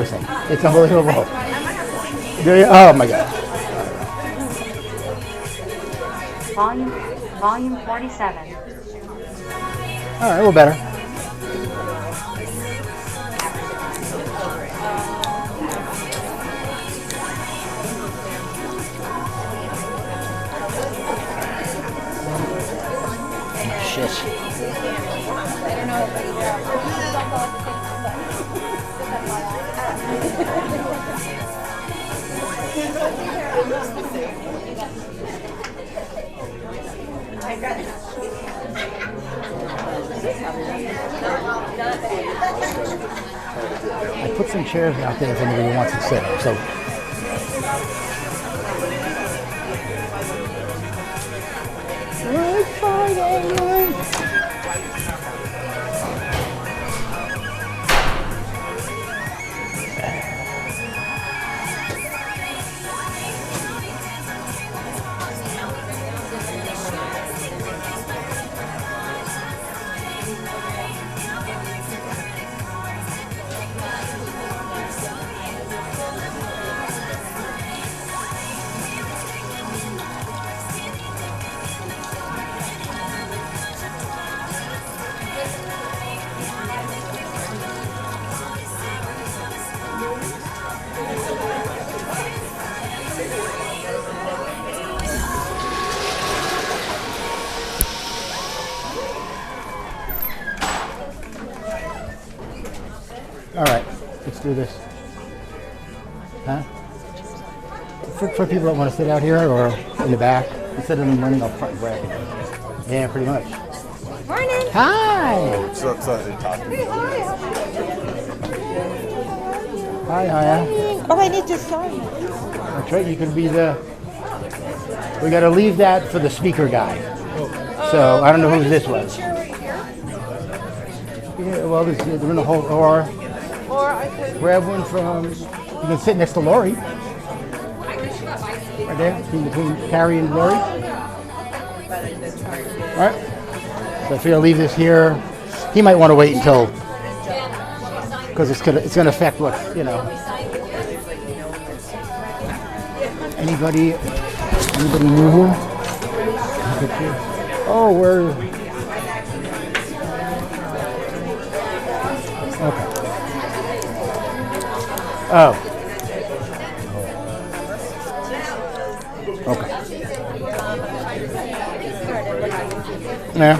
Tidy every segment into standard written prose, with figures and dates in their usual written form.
It's unbelievable. Oh my God. Volume 47. All right, a little better. Shit. I put some chairs out there if anybody wants to sit. So. It's Friday. All right, let's do this. Huh? For people that want to sit out here or in the back, instead of them running up front bracket. Yeah, pretty much. Morning. Hi. So excited to talk to you. Hi, Hiya. Oh, I need to sign. That's right, you can be the... We got to leave that for the speaker guy. So, I don't know who this was. Yeah, well, they're in the whole... Or I could... grab one from... You can sit next to Lori. Right there, between Carrie and Lori. All right. So if you're gonna leave this here, he might want to wait until, because it's gonna affect what, you know. Anybody new here? Oh, where? Okay. Oh. Okay. Yeah.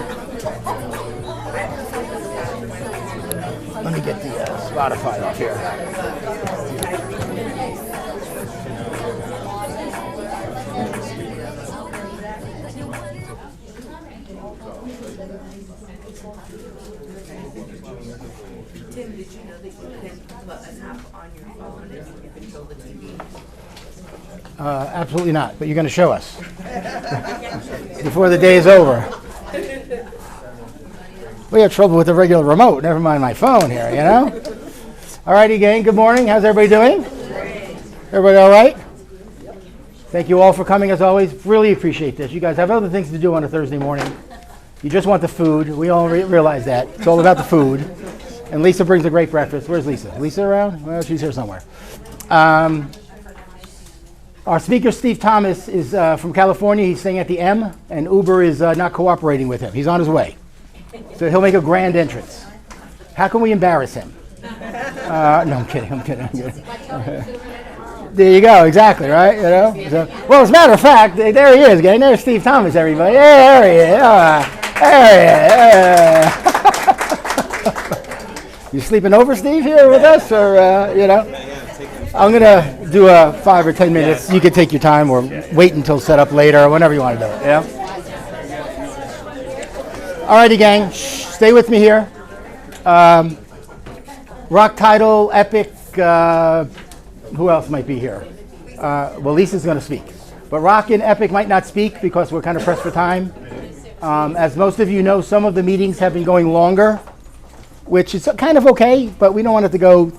Let me get the Spotify off here. Tim, did you know that you can put an app on your phone and you can control the TV? Absolutely not, but you're going to show us before the day is over. We have trouble with the regular remote, never mind my phone here, you know? All righty, gang, good morning. How's everybody doing? Everybody all right? Thank you all for coming, as always. Really appreciate this. You guys have other things to do on a Thursday morning. You just want the food. We all realize that. It's all about the food. And Lisa brings a great breakfast. Where's Lisa? Lisa around? Well, she's here somewhere. Our speaker, Steve Thomas, is from California. He's staying at the M, and Uber is not cooperating with him. He's on his way. So he'll make a grand entrance. How can we embarrass him? No, I'm kidding. There you go, exactly, right? You know. So, well, as a matter of fact, there he is, gang. There's Steve Thomas, everybody. Yeah, there he is. There he is. You sleeping over, Steve, here with us, or you know? I'm gonna do a 5 or 10 minutes. You can take your time, or wait until set up later, or whenever you want to do it. Yeah. Alrighty, gang. Stay with me here. Rock Title, Epic. Who else might be here? Well, Lisa's going to speak. But Rock and Epic might not speak because we're kind of pressed for time. As most of you know, some of the meetings have been going longer, which is kind of okay, but we don't want it to go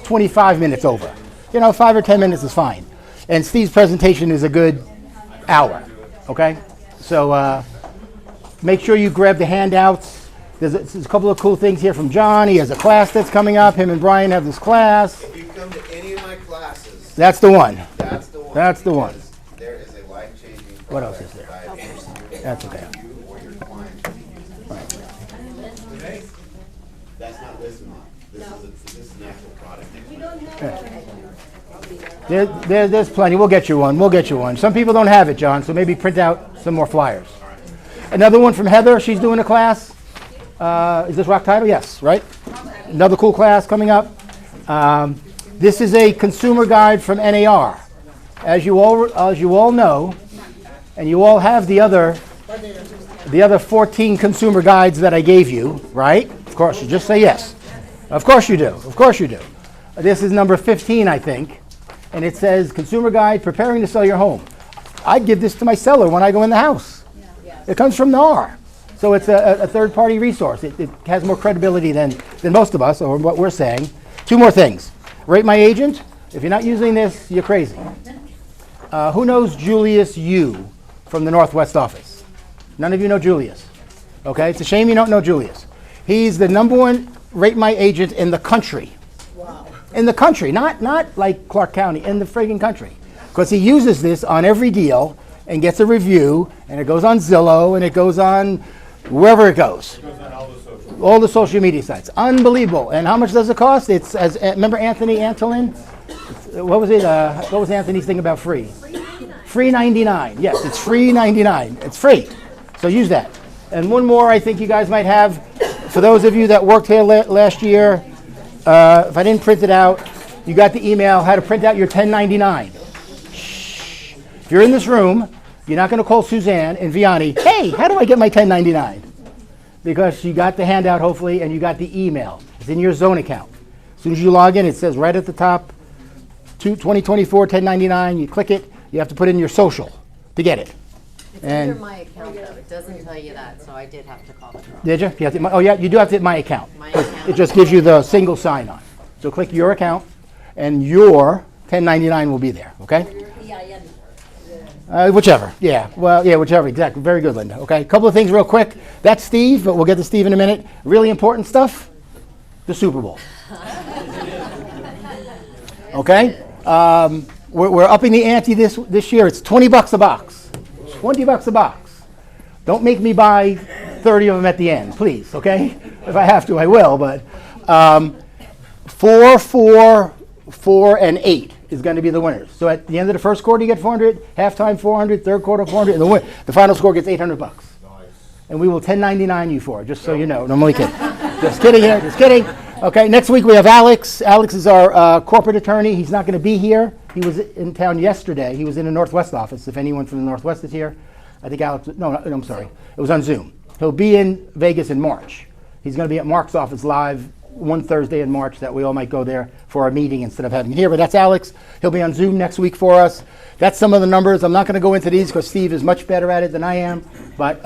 25 minutes over. You know, 5 or 10 minutes is fine. And Steve's presentation is a good hour, okay? So make sure you grab the handouts. There's a couple of cool things here from John. He has a class that's coming up. Him and Brian have this class. come to any of my classes, That's the one. that's the one. That's the one. because There is a life-changing product. What else is there? that I have That's okay. you or your client to use. That's not Lismon. This is an actual product. There's plenty. We'll get you one. We'll get you one. Some people don't have it, John, so maybe print out some more flyers. Another one from Heather. She's doing a class. Is this Rock Title? Yes, right? Another cool class coming up. This is a consumer guide from NAR. As you all know, and you all have the other 14 consumer guides that I gave you, right? Of course, you just say yes. Of course you do. Of course you do. This is number 15, I think, and it says Consumer Guide Preparing to Sell Your Home. I'd give this to my seller when I go in the house. It comes from NAR. So it's a third-party resource. It has more credibility than most of us, or what we're saying. Two more things. Rate My Agent. If you're not using this, you're crazy. Who knows Julius Yu from the Northwest office? None of you know Julius. Okay, it's a shame you don't know Julius. He's the #1 Rate My Agent in the country. Wow. In the country, not like Clark County, in the friggin' country. Because he uses this on every deal and gets a review, and it goes on Zillow, and it goes on wherever it goes. It goes on all the social media sites. Unbelievable. And how much does it cost? It's remember Anthony Antolin? What was it? What was Anthony's thing about free? Free 99. Yes, it's free 99. It's free. So use that. And one more I think you guys might have. For those of you that worked here last year, if I didn't print it out, you got the email how to print out your 1099. Shh. If you're in this room, you're not going to call Suzanne and Vianney, hey, how do I get my 1099? Because you got the handout, hopefully, and you got the email. It's in your Zone account. As soon as you log in, it says right at the top, 2024 1099. You click it. You have to put in your social to get it. It's under my account, though. It doesn't tell you that, so I did have to call it. Did you? You have to, oh, yeah, you do have to hit My Account. My account. It just gives you the single sign-on. So click Your Account, and your 1099 will be there, okay? Whichever, yeah. Well, yeah, whichever, exactly. Very good, Linda. Okay, a couple of things real quick. That's Steve, but we'll get to Steve in a minute. Really important stuff, the Super Bowl. Okay? We're upping the ante this year. It's $20 a box. $20 a box. Don't make me buy 30 of them at the end, please, okay? If I have to, I will, but 4, 4, 4, and 8 is going to be the winners. So at the end of the first quarter, you get 400, halftime 400, third quarter 400, and the final score gets $800. Nice. And we will 1099 you for it, just so you know. No, I'm only kidding. Just kidding here, just kidding. Okay, next week we have Alex. Alex is our corporate attorney. He's not going to be here. He was in town yesterday. He was in the Northwest office. If anyone from the Northwest is here, I think Alex, no, I'm sorry. It was on Zoom. He'll be in Vegas in March. He's going to be at Mark's office live one Thursday in March that we all might go there for our meeting instead of having it here. But that's Alex. He'll be on Zoom next week for us. That's some of the numbers. I'm not going to go into these because Steve is much better at it than I am. But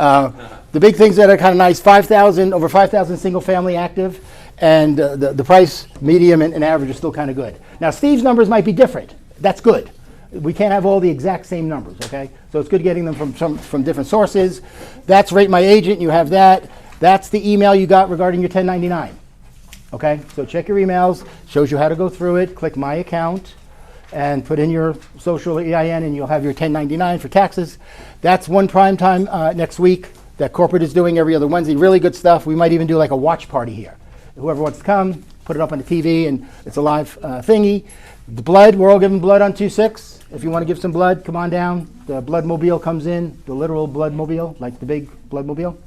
the big things that are kind of nice, over 5,000 single family active. And the price, medium, and average are still kind of good. Now, Steve's numbers might be different. That's good. We can't have all the exact same numbers, okay? So it's good getting them from different sources. That's Rate My Agent. You have that. That's the email you got regarding your 1099. Okay? So check your emails. Shows you how to go through it. Click My Account and put in your social EIN, and you'll have your 1099 for taxes. That's one prime time next week that corporate is doing every other Wednesday. Really good stuff. We might even do like a watch party here. Whoever wants to come, put it up on the TV, and it's a live thingy. The blood, we're all giving blood on 2/6. If you want to give some blood, come on down. The blood mobile comes in, the literal blood mobile, like the big blood mobile,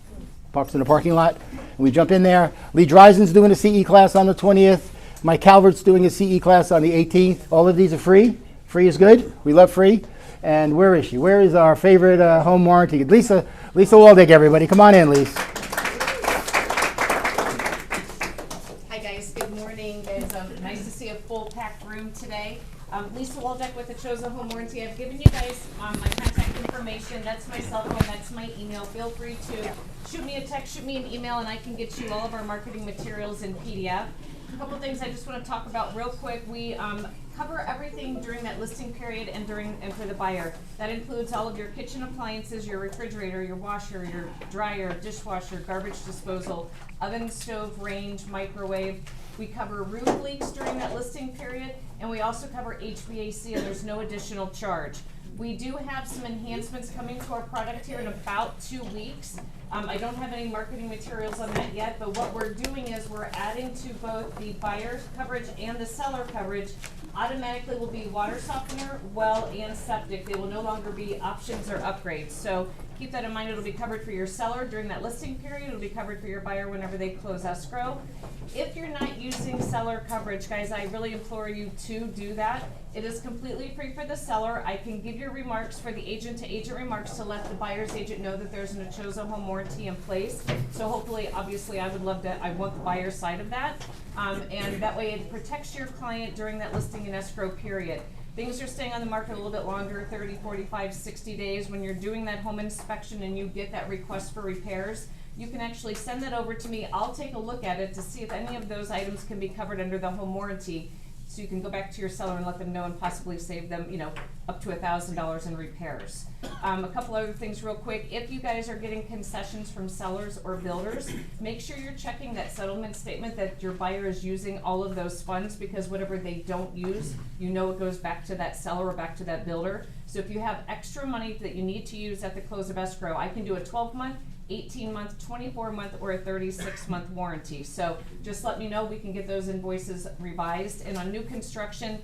parks in the parking lot. And we jump in there. Lee Dreisen's doing a CE class on the 20th. Mike Calvert's doing a CE class on the 18th. All of these are free. Free is good. We love free. And where is she? Where is our favorite home warranty? Lisa Waldeck, everybody. Come on in, Lisa. Hi guys, good morning. It's nice to see a full packed room today. Lisa Waldeck with the Chosen Home Warranty. I've given you guys my contact information. That's my cell phone, that's my email. Feel free to shoot me a text, shoot me an email, and I can get you all of our marketing materials in PDF. A couple things I just want to talk about real quick. We cover everything during that listing period and for the buyer. That includes all of your kitchen appliances, your refrigerator, your washer, your dryer, dishwasher, garbage disposal, oven, stove, range, microwave. We cover roof leaks during that listing period, and we also cover HVAC, and there's no additional charge. We do have some enhancements coming to our product here in about 2 weeks. I don't have any marketing materials on that yet, but what we're doing is we're adding to both the buyer coverage and the seller coverage. Automatically will be water softener, well, and septic. They will no longer be options or upgrades. So keep that in mind. It'll be covered for your seller during that listing period. It'll be covered for your buyer whenever they close escrow. If you're not using seller coverage, guys, I really implore you to do that. It is completely free for the seller. I can give your remarks for the agent-to-agent remarks to let the buyer's agent know that there's an Achoso home warranty in place. So hopefully, obviously, I want the buyer's side of that. And that way it protects your client during that listing and escrow period. Things are staying on the market a little bit longer, 30, 45, 60 days. When you're doing that home inspection and you get that request for repairs, you can actually send that over to me. I'll take a look at it to see if any of those items can be covered under the home warranty. So you can go back to your seller and let them know and possibly save them, up to $1,000 in repairs. A couple other things real quick. If you guys are getting concessions from sellers or builders, make sure you're checking that settlement statement that your buyer is using all of those funds, because whatever they don't use, it goes back to that seller or back to that builder. So if you have extra money that you need to use at the close of escrow, I can do a 12-month, 18-month, 24-month, or a 36-month warranty. So just let me know. We can get those invoices revised. And on new construction,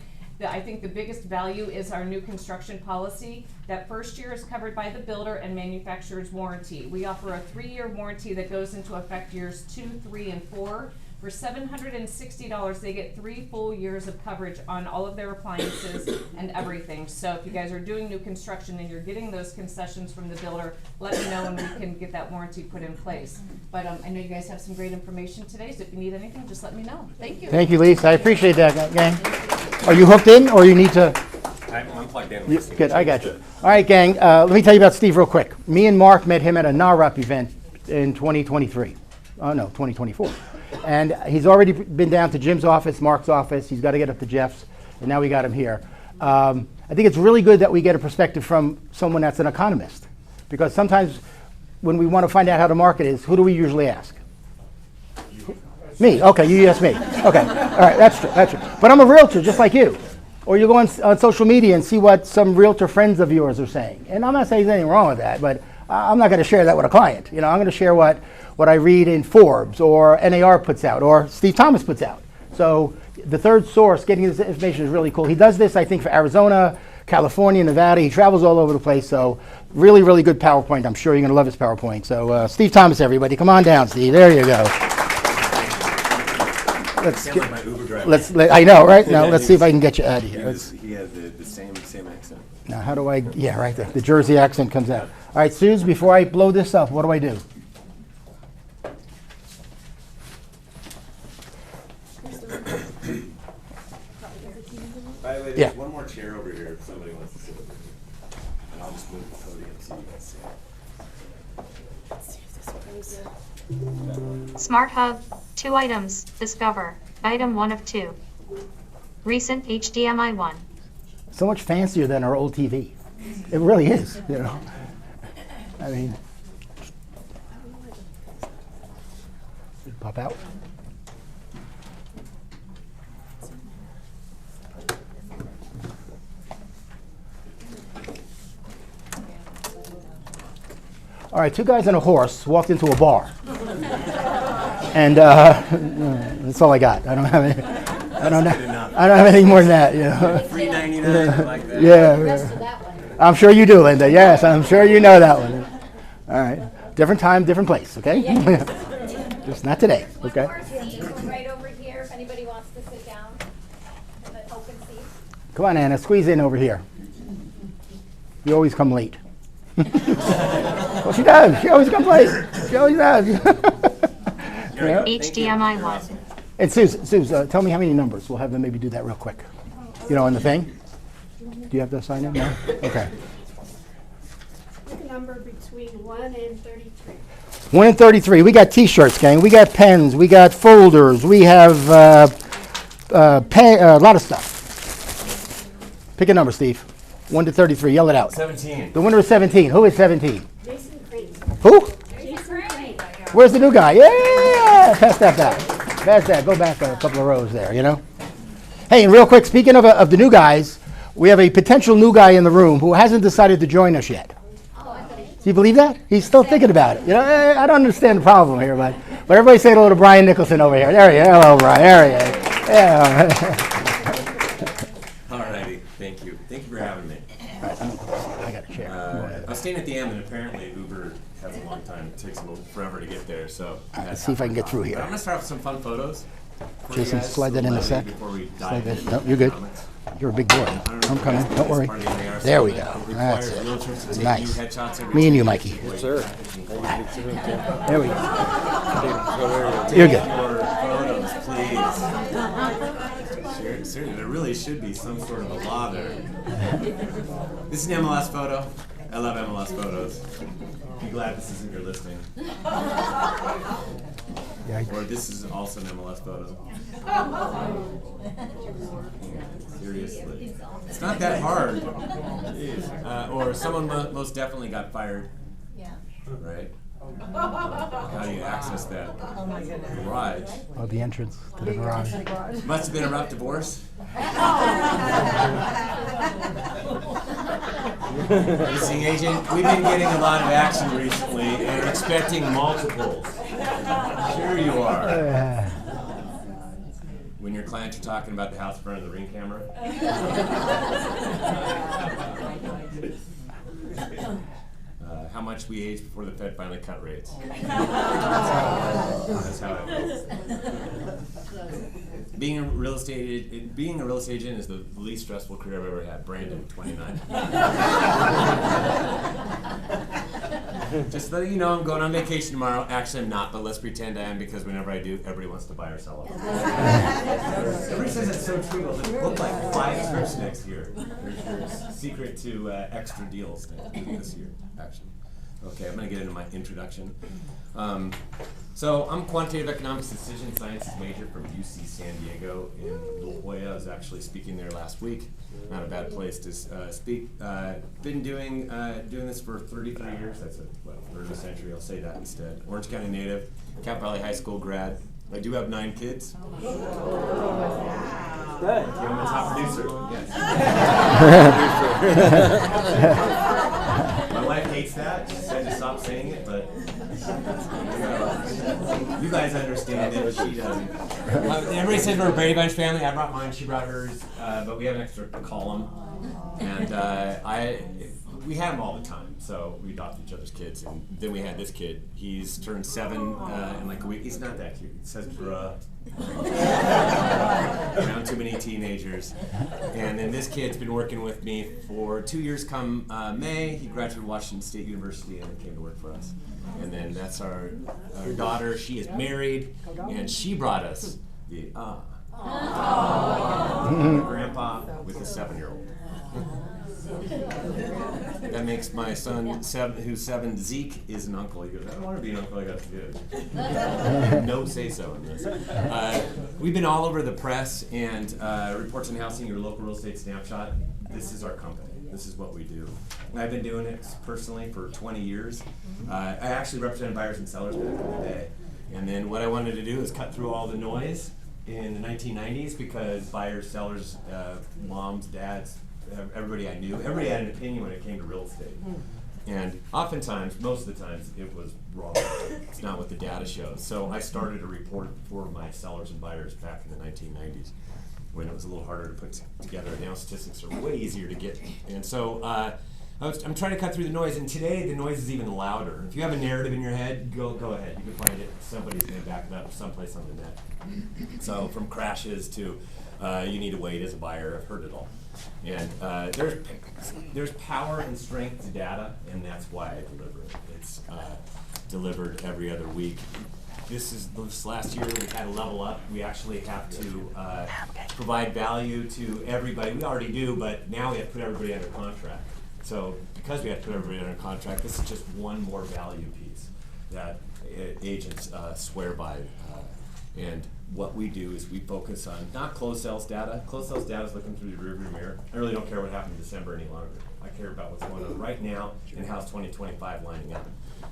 I think the biggest value is our new construction policy. That first year is covered by the builder and manufacturer's warranty. We offer a 3-year warranty that goes into effect years 2, 3, and 4. For $760, they get 3 full years of coverage on all of their appliances and everything. So if you guys are doing new construction and you're getting those concessions from the builder, let me know and we can get that warranty put in place. But I know you guys have some great information today, so if you need anything, just let me know. Thank you. Thank you, Lisa. I appreciate that, gang. Are you hooked in, or you need to? I'm plugged in. Good, I got you. All right, gang, let me tell you about Steve real quick. Me and Mark met him at a NARUP event in 2023. Oh, no, 2024. And he's already been down to Jim's office, Mark's office. He's got to get up to Jeff's, and now we got him here. I think it's really good that we get a perspective from someone that's an economist, because sometimes when we want to find out how the market is, who do we usually ask? Me. Okay, you ask me. Okay, all right, that's true. That's true. But I'm a realtor, just like you. Or you go on social media and see what some realtor friends of yours are saying. And I'm not saying there's anything wrong with that, but I'm not going to share that with a client. I'm going to share what I read in Forbes or NAR puts out or Steve Thomas puts out. So the third source, getting this information is really cool. He does this, I think, for Arizona, California, Nevada. He travels all over the place. So really, really good PowerPoint. I'm sure you're going to love his PowerPoint. So Steve Thomas, everybody. Come on down, Steve. There you go. I know, right? Now let's see if I can get you out of here. He has the same accent. Now how do I, yeah, right there. The Jersey accent comes out. All right, Suze, before I blow this up, what do I do? By the way, Yeah. there's one more chair over here if somebody wants to sit over here. And I'll just move the podium so you can see. Smart Hub, 2 items, discover, item 1 of 2. Recent HDMI 1. So much fancier than our old TV. It really is, I mean, pop out. All right, 2 guys and a horse walked into a bar. And that's all I got. I don't have anything more than that. $3.99 like that. Yeah. I'm sure you do, Linda. Yes, I'm sure you know that one. All right. Different time, different place, okay? Just not today, okay? Right over here, if anybody wants to sit down in the open seat. Come on, Anna, squeeze in over here. You always come late. Well, she does. She always comes late. She always does. HDMI 1. And Suze, tell me how many numbers. We'll have them maybe do that real quick. On the thing? Do you have to sign in? No? Okay. Pick a number between 1 and 33. 1 and 33. We got T-shirts, gang. We got pens. We got folders. We have a lot of stuff. Pick a number, Steve. 1 to 33. Yell it out. 17. The winner is 17. Who is 17? Jason Crate. Who? Jason Crate. Where's the new guy? Yeah! Pass that back. Pass that. Go back a couple of rows there, you know? Hey, and real quick, speaking of the new guys, we have a potential new guy in the room who hasn't decided to join us yet. Do you believe that? He's still thinking about it. You know, I don't understand the problem here, but everybody say hello to Brian Nicholson over here. There he is. Hello, Brian. There he is. Yeah. Alrighty, thank you. Thank you for having me. I got a chair. I was staying at the M, and apparently Uber has a long time. It takes a little forever to get there, so. Let's see if I can get through But here. I'm gonna start with some fun photos. for Jason, you guys, slide that in a so sec. Before we Slide dive that. into No, you're good. comments. You're a big boy. I don't know I'm if coming. you guys Don't worry. part of the NAR There we summit. go. It That's requires it. realtors to take Nice. you headshots every Me and you, 10 Mikey. minutes. There we go. You're good. Your photos, please. Seriously, there really should be some sort of a law there. This is an MLS photo. I love MLS photos. Be glad this isn't your listing. Or this is also an MLS photo. Seriously. It's not that hard. Or someone most definitely got fired. Yeah. Right? How do you access that garage? Oh, the entrance to the garage. Must have been a rough divorce. Leasing agent, we've been getting a lot of action recently and are expecting multiples. Sure you are. When your clients are talking about the house in front of the Ring camera. How much we age before the Fed finally cut rates. That's how it goes. Being a real estate agent is the least stressful career I've ever had. Brandon, 29. Just letting you know, I'm going on vacation tomorrow. Actually, I'm not, but let's pretend I am because whenever I do, everybody wants to buy or sell it. Everybody says it's so true. I'll just book like 5 trips next year. There's your secret to extra deals this year, actually. Okay, I'm going to get into my introduction. So I'm quantitative economics decision sciences major from UC San Diego in La Jolla. I was actually speaking there last week. Not a bad place to speak. Been doing this for 33 years. That's a third of a century. I'll say that instead. Orange County native, Cap Valley High School grad. I do have 9 kids. Good. I'm a top producer. Yes. My wife hates that. She said to stop saying it, but you guys understand it. She doesn't. Everybody says we're a Brady Bunch family. I brought mine. She brought hers. But we have an extra column, and we have them all the time. So we adopt each other's kids, and then we had this kid. He's turned 7 in like a week. He's not that cute. He says bruh. Around too many teenagers. And then this kid's been working with me for 2 years come May. He graduated Washington State University and came to work for us. And then that's our daughter. She is married, and she brought us the grandpa with a 7-year-old. That makes my son, who's 7, Zeke, is an uncle. He goes, I don't want to be an uncle, I got to do it. No say-so in this. We've been all over the press and Reports on Housing, your local real estate snapshot. This is our company. This is what we do. I've been doing it personally for 20 years. I actually represented buyers and sellers back in the day. And then what I wanted to do is cut through all the noise in the 1990s because buyers, sellers, moms, dads, everybody I knew, everybody had an opinion when it came to real estate. And oftentimes, most of the times, it was wrong. It's not what the data shows. So I started a report for my sellers and buyers back in the 1990s when it was a little harder to put together. Now statistics are way easier to get. And so I'm trying to cut through the noise, and today the noise is even louder. If you have a narrative in your head, go ahead. You can find it. Somebody's going to back it up someplace on the net. So from crashes to you need to wait as a buyer, I've heard it all. And there's power and strength to data, and that's why I deliver it. It's delivered every other week. This last year we had a level up. We actually have to provide value to everybody. We already do, but now we have to put everybody under contract. So because we have to put everybody under contract, this is just one more value piece that agents swear by And what we do is we focus on not closed sales data. Closed sales data is looking through the rearview mirror. I really don't care what happened in December any longer. I care about what's going on right now and how's 2025 lining up.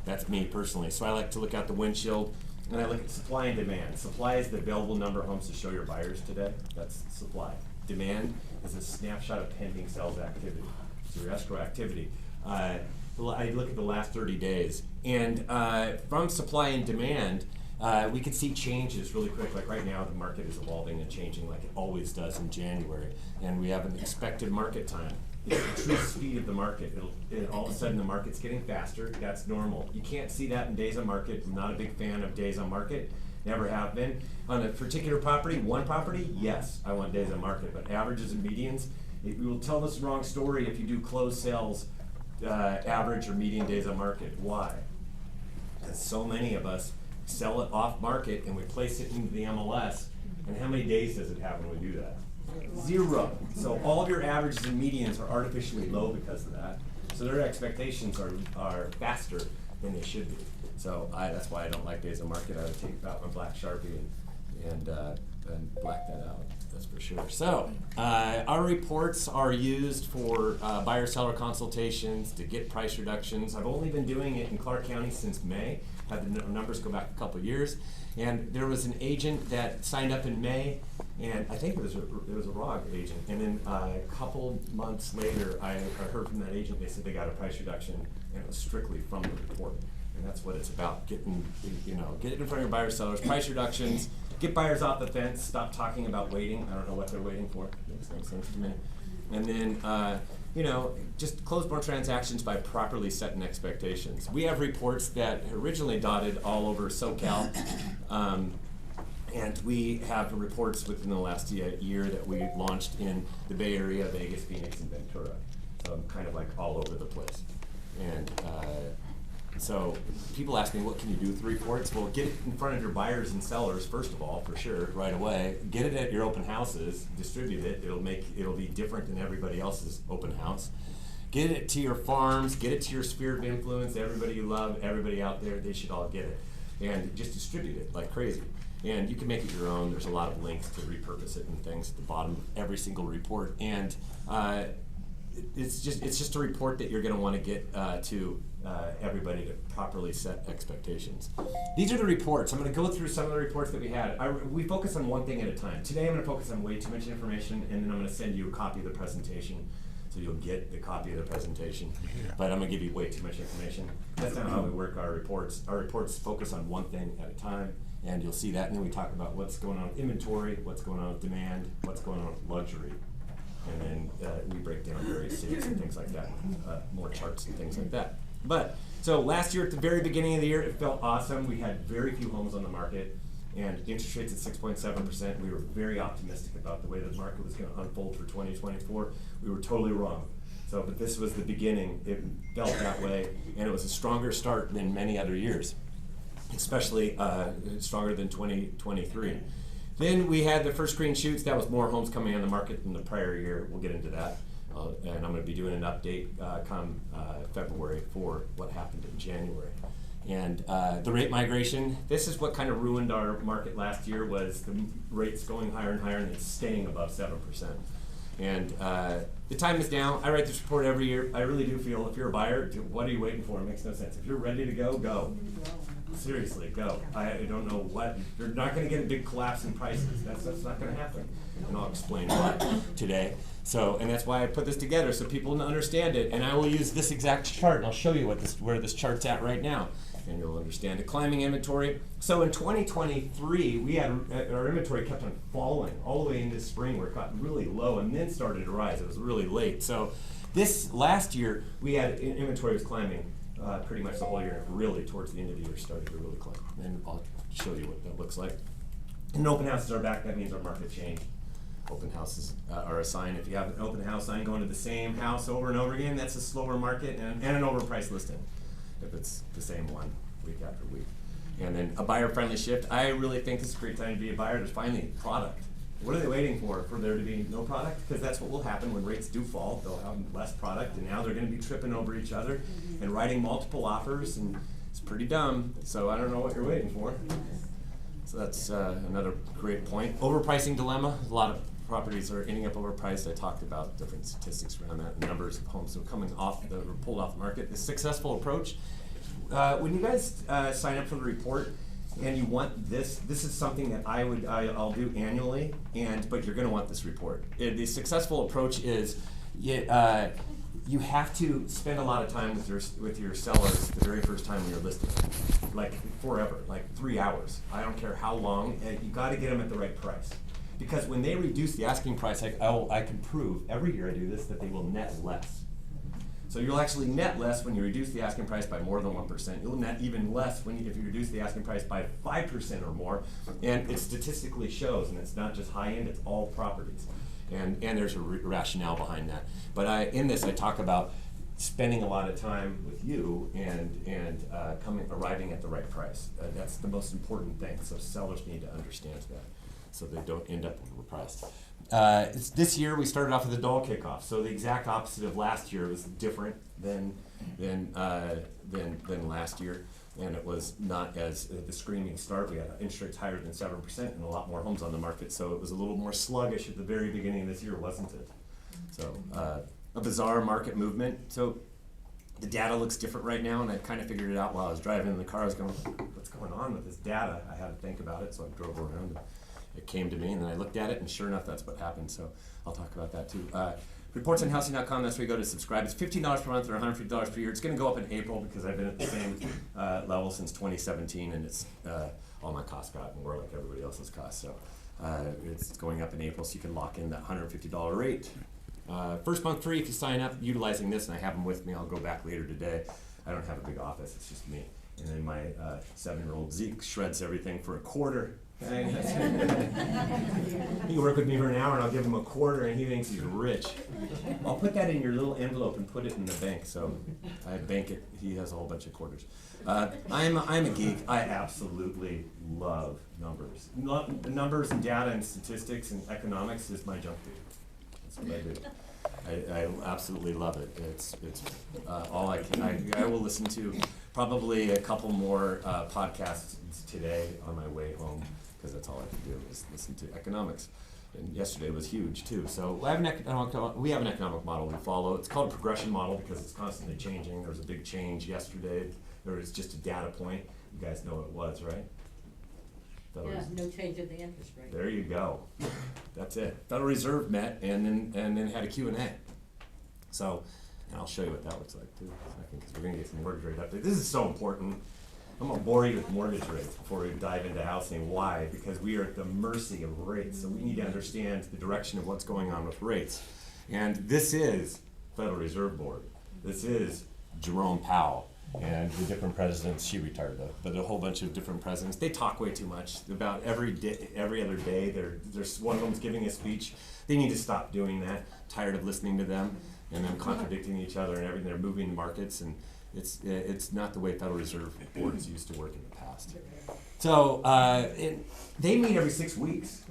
That's me personally. So I like to look out the windshield and I look at supply and demand. Supply is the available number of homes to show your buyers today. That's supply. Demand is a snapshot of pending sales activity. So your escrow activity. I look at the last 30 days. And from supply and demand, we can see changes really quick. Like right now, the market is evolving and changing like it always does in January. And we have an expected market time. It's the true speed of the market. All of a sudden, the market's getting faster. That's normal. You can't see that in days on market. I'm not a big fan of days on market. Never have been. On a particular property, one property, yes, I want days on market. But averages and medians, it will tell this wrong story if you do closed sales average or median days on market. Why? Because so many of us sell it off market and we place it into the MLS. And how many days does it have when we do that? 0. So all of your averages and medians are artificially low because of that. So their expectations are faster than they should be. So that's why I don't like days on market. I would take out my black Sharpie and black that out. That's for sure. So our reports are used for buyer-seller consultations to get price reductions. I've only been doing it in Clark County since May. Had the numbers go back a couple of years. And there was an agent that signed up in May, and I think it was a ROG agent. And then a couple months later, I heard from that agent. They said they got a price reduction, and it was strictly from the report. And that's what it's about: get it in front of your buyers, sellers, price reductions, get buyers off the fence, stop talking about waiting. I don't know what they're waiting for. Makes no sense to me. And then just close more transactions by properly setting expectations. We have reports that originally dotted all over SoCal, and we have reports within the last year that we launched in the Bay Area, Vegas, Phoenix, and Ventura. So I'm kind of like all over the place. And so people ask me, what can you do with the reports? Well, get it in front of your buyers and sellers, first of all, for sure, right away. Get it at your open houses, distribute it. It'll be different than everybody else's open house. Get it to your farms, get it to your sphere of influence, everybody you love, everybody out there, they should all get it. And just distribute it like crazy. And you can make it your own. There's a lot of links to repurpose it and things at the bottom of every single report. And it's just a report that you're going to want to get to everybody to properly set expectations. These are the reports. I'm going to go through some of the reports that we had. We focus on one thing at a time. Today I'm going to focus on way too much information, and then I'm going to send you a copy of the presentation, so you'll get the copy of the presentation. But I'm going to give you way too much information. That's not how we work our reports. Our reports focus on one thing at a time, and you'll see that. And then we talk about what's going on with inventory, what's going on with demand, what's going on with luxury. And then we break down various cities and things like that, more charts and things like that. But, so last year at the very beginning of the year, it felt awesome. We had very few homes on the market, and interest rates at 6.7%. We were very optimistic about the way the market was going to unfold for 2024. We were totally wrong. So, but this was the beginning. It felt that way, and it was a stronger start than many other years, especially stronger than 2023. Then we had the first green shoots. That was more homes coming on the market than the prior year. We'll get into that. And I'm going to be doing an update come February for what happened in January. And the rate migration, this is what kind of ruined our market last year, was the rates going higher and higher, and it's staying above 7%. And the time is now. I write this report every year. I really do feel if you're a buyer, what are you waiting for? It makes no sense. If you're ready to go, go. Seriously, go. I don't know what, you're not going to get a big collapse in prices. That's not going to happen. And I'll explain why today. So, and that's why I put this together, so people understand it. And I will use this exact chart, and I'll show you where this chart's at right now. And you'll understand it. Climbing inventory. So in 2023, we had our inventory kept on falling all the way into spring, where it got really low and then started to rise. It was really late. So this last year, we had inventory was climbing pretty much the whole year. Really, towards the end of the year, started to really climb. And I'll show you what that looks like. And open houses are back. That means our market changed. Open houses are a sign. If you have an open house sign going to the same house over and over again, that's a slower market and an overpriced listing, if it's the same one week after week. And then a buyer-friendly shift. I really think this is a great time to be a buyer. There's finally product. What are they waiting for there to be no product? Because that's what will happen when rates do fall. They'll have less product, and now they're going to be tripping over each other and writing multiple offers, and it's pretty dumb. So I don't know what you're waiting for. So that's another great point. Overpricing dilemma. A lot of properties are ending up overpriced. I talked about different statistics around that. The numbers of homes that are coming off the or pulled off the market. The successful approach. When you guys sign up for the report and you want this is something that I'll do annually. But you're going to want this report. The successful approach is you have to spend a lot of time with your sellers the very first time you're listing, like forever, like 3 hours. I don't care how long. You got to get them at the right price, because when they reduce the asking price, I can prove every year I do this that they will net less. So you'll actually net less when you reduce the asking price by more than 1%. You'll net even less if you reduce the asking price by 5% or more. And it statistically shows, and it's not just high end; it's all properties. And there's a rationale behind that. But in this, I talk about spending a lot of time with you and arriving at the right price. That's the most important thing. So sellers need to understand that, so they don't end up overpriced. This year we started off with a dull kickoff. So the exact opposite of last year. It was different than last year. And it was not as the screaming start. We had interest rates higher than 7% and a lot more homes on the market. So it was a little more sluggish at the very beginning of this year, wasn't it? So a bizarre market movement. So the data looks different right now, and I kind of figured it out while I was driving in the car. I was going, what's going on with this data? I had to think about it, so I drove around. And it came to me, and then I looked at it, and sure enough, that's what happened. So I'll talk about that too. Reportsonhousing.com, that's where you go to subscribe. It's $15 per month or $150 per year. It's going to go up in April because I've been at the same level since 2017, and it's all my costs got more like everybody else's costs. So it's going up in April, so you can lock in that $150 rate. First month free if you sign up utilizing this, and I have them with me. I'll go back later today. I don't have a big office, it's just me. And then my 7-year-old Zeke shreds everything for a quarter. He can work with me for an hour and I'll give him a quarter and he thinks he's rich. I'll put that in your little envelope and put it in the bank, so I bank it. He has a whole bunch of quarters. I'm a geek. I absolutely love numbers. Numbers and data and statistics and economics is my junk food. That's what I do. I absolutely love it. It's all I can. I will listen to probably a couple more podcasts today on my way home, because that's all I can do is listen to economics. And yesterday was huge too. So we have an economic model we follow. It's called a progression model because it's constantly changing. There was a big change yesterday. There was just a data point. You guys know what it was, right? Yeah, no change in the interest rate. There you go. That's it. Federal Reserve met and then had a Q&A. So, and I'll show you what that looks like too in a second, because we're going to get some mortgage rate update. This is so important. I'm going to bore you with mortgage rates before we dive into housing. Why? Because we are at the mercy of rates. So we need to understand the direction of what's going on with rates. And this is Federal Reserve Board. This is Jerome Powell. And the different presidents, she retired though, but a whole bunch of different presidents. They talk way too much. About every other day, there's one of them's giving a speech. They need to stop doing that. Tired of listening to them and them contradicting each other and everything. They're moving the markets, and it's not the way Federal Reserve boards used to work in the past. So they meet every 6 weeks.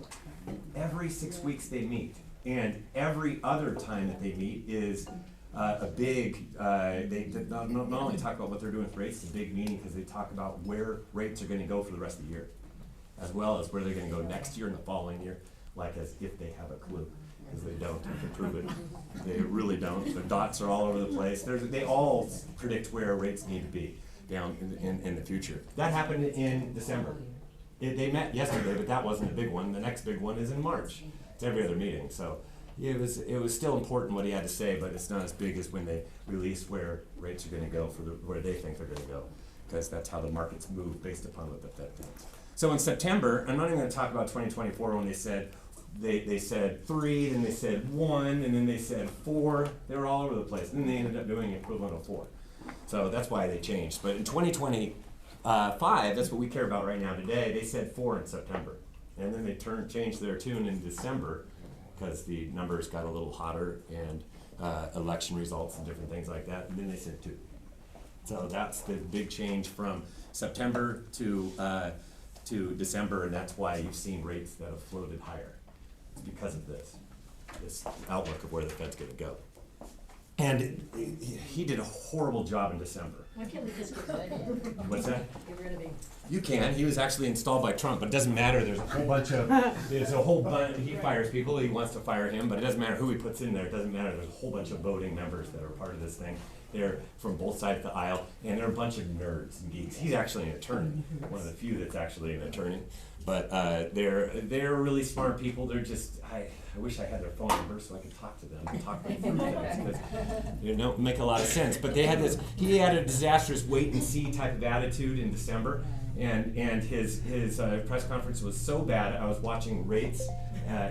Every 6 weeks they meet, and every other time that they meet is a big, they not only talk about what they're doing with rates, it's a big meeting because they talk about where rates are going to go for the rest of the year, as well as where they're going to go next year and the following year, like as if they have a clue, because they don't. You can prove it. They really don't. The dots are all over the place. They all predict where rates need to be down in the future. That happened in December. They met yesterday, but that wasn't a big one. The next big one is in March. It's every other meeting. So it was still important what he had to say, but it's not as big as when they release where rates are going to go for where they think they're going to go, because that's how the markets move based upon what the Fed thinks. So in September, I'm not even going to talk about 2024 when they said 3, then they said 1, and then they said 4. They were all over the place, and then they ended up doing equivalent of 4. So that's why they changed. But in 2025, that's what we care about right now today. They said 4 in September, and then they changed their tune in December, because the numbers got a little hotter and election results and different things like that, and then they said 2. So that's the big change from September to December, and that's why you've seen rates that have floated higher. It's because of this outlook of where the Fed's going to go. And he did a horrible job in December. Why can't we just get rid of him? What's that? Get rid of him. You can. He was actually installed by Trump, but it doesn't matter. There's a whole bunch. He fires people. He wants to fire him, but it doesn't matter who he puts in there. It doesn't matter. There's a whole bunch of voting members that are part of this thing. They're from both sides of the aisle, and they're a bunch of nerds and geeks. He's actually an attorney, one of the few that's actually an attorney. But they're really smart people. They're just I wish I had their phone number so I could talk to them and talk them through things, because they don't make a lot of sense. But they had this. He had a disastrous wait and see type of attitude in December, and his press conference was so bad. I was watching rates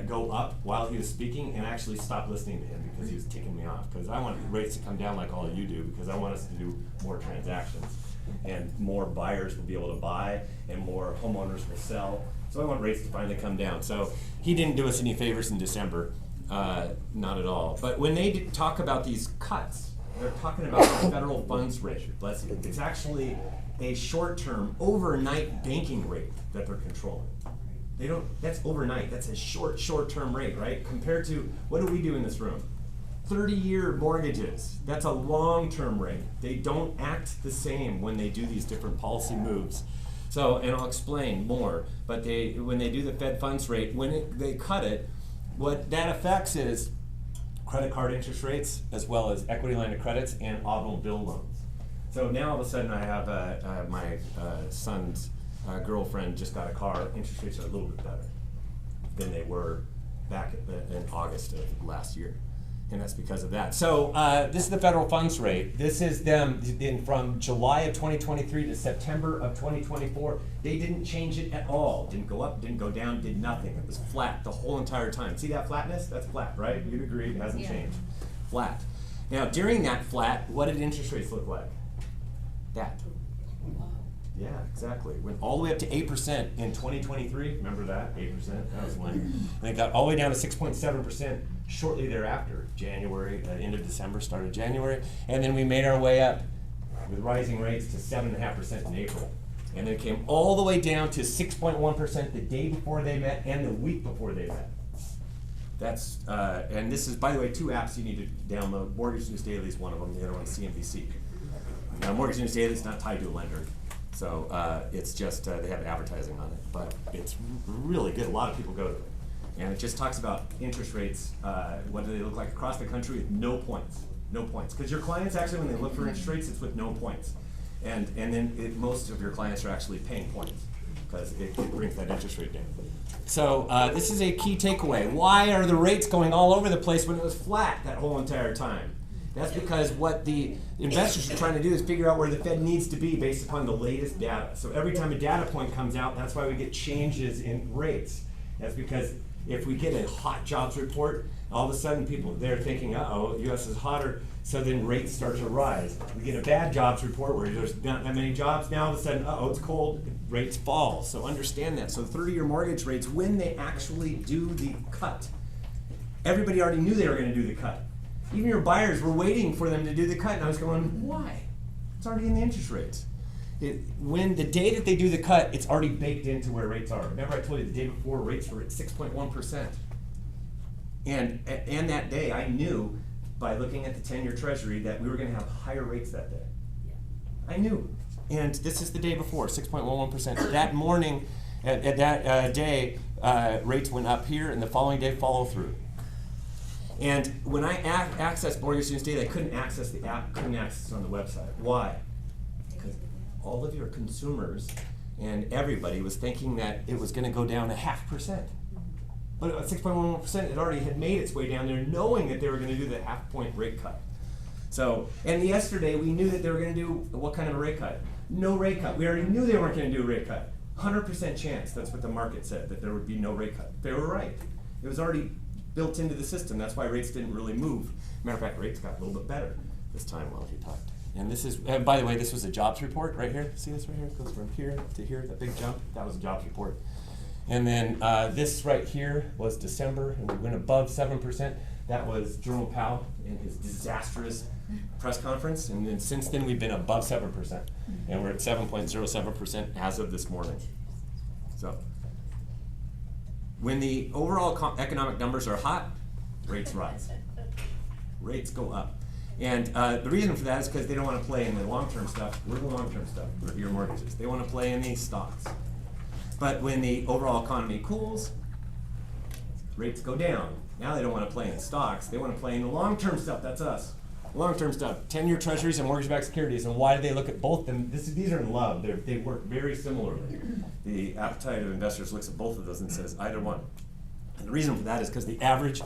go up while he was speaking, and actually stopped listening to him because he was ticking me off. Because I want rates to come down like all of you do, because I want us to do more transactions, and more buyers will be able to buy, and more homeowners will sell. So I want rates to finally come down. So he didn't do us any favors in December, not at all. But when they talk about these cuts, they're talking about the federal funds rate. Bless you. It's actually a short-term, overnight banking rate that they're controlling. They don't. That's overnight. That's a short-term rate, right? Compared to what do we do in this room? 30-year mortgages. That's a long-term rate. They don't act the same when they do these different policy moves. So, and I'll explain more, but when they do the Fed funds rate, they cut it, what that affects is credit card interest rates, as well as equity line of credits and automobile loans. So now all of a sudden I have my son's girlfriend just got a car. Interest rates are a little bit better than they were back in August of last year. And that's because of that. So this is the federal funds rate. This is them from July of 2023 to September of 2024. They didn't change it at all. Didn't go up, didn't go down, did nothing. It was flat the whole entire time. See that flatness? That's flat, right? You'd agree, it hasn't changed. Flat. Now during that flat, what did interest rates look like? That. Yeah, exactly. Went all the way up to 8% in 2023. Remember that? 8%? That was when. And it got all the way down to 6.7% shortly thereafter. January, end of December, started January. And then we made our way up with rising rates to 7.5% in April. And then it came all the way down to 6.1% the day before they met and the week before they met. That's, and this is, by the way, 2 apps you need to download. Mortgage News Daily is one of them. The other one's CNBC. Now, Mortgage News Daily is not tied to a lender. So it's just, they have advertising on it, but it's really good. A lot of people go to it. And it just talks about interest rates, what do they look like across the country with no points. No points. Because your clients actually, when they look for interest rates, it's with no points. And then most of your clients are actually paying points because it brings that interest rate down. So this is a key takeaway. Why are the rates going all over the place when it was flat that whole entire time? That's because what the investors are trying to do is figure out where the Fed needs to be based upon the latest data. So every time a data point comes out, that's why we get changes in rates. That's because if we get a hot jobs report, all of a sudden people, they're thinking, uh-oh, U.S. is hotter, so then rates start to rise. We get a bad jobs report where there's not that many jobs, now all of a sudden, uh-oh, it's cold, rates fall. So understand that. So 30-year mortgage rates, when they actually do the cut, everybody already knew they were going to do the cut. Even your buyers were waiting for them to do the cut, and I was going, why? It's already in the interest rates. When the day that they do the cut, it's already baked into where rates are. Remember I told you the day before rates were at 6.1%. And that day I knew by looking at the 10-year treasury that we were going to have higher rates that day. I knew. And this is the day before, 6.11%. That morning, at that day, rates went up here, and the following day follow through. And when I accessed Mortgage News Daily, I couldn't access the app, couldn't access it on the website. Why? Because all of your consumers and everybody was thinking that it was going to go down 0.5%. But at 6.11%, it already had made its way down there, knowing that they were going to do the half-point rate cut. So, and yesterday we knew that they were going to do what kind of a rate cut? No rate cut. We already knew they weren't going to do a rate cut. 100% chance. That's what the market said, that there would be no rate cut. They were right. It was already built into the system. That's why rates didn't really move. Matter of fact, rates got a little bit better this time while he talked. And this is, by the way, this was a jobs report right here. See this right here? It goes from here to here, that big jump. That was a jobs report. And then this right here was December, and we went above 7%. That was Jerome Powell in his disastrous press conference. And then since then, we've been above 7%. And we're at 7.07% as of this morning. So when the overall economic numbers are hot, rates rise. Rates go up. And the reason for that is because they don't want to play in the long-term stuff. We're the long-term stuff, we're your mortgages. They want to play in these stocks. But when the overall economy cools, rates go down. Now they don't want to play in stocks. They want to play in the long-term stuff. That's us. Long-term stuff, 10-year treasuries and mortgage-backed securities. And why do they look at both of them? These are in love. They work very similarly. The appetite of investors looks at both of those and says either one. And the reason for that is because the average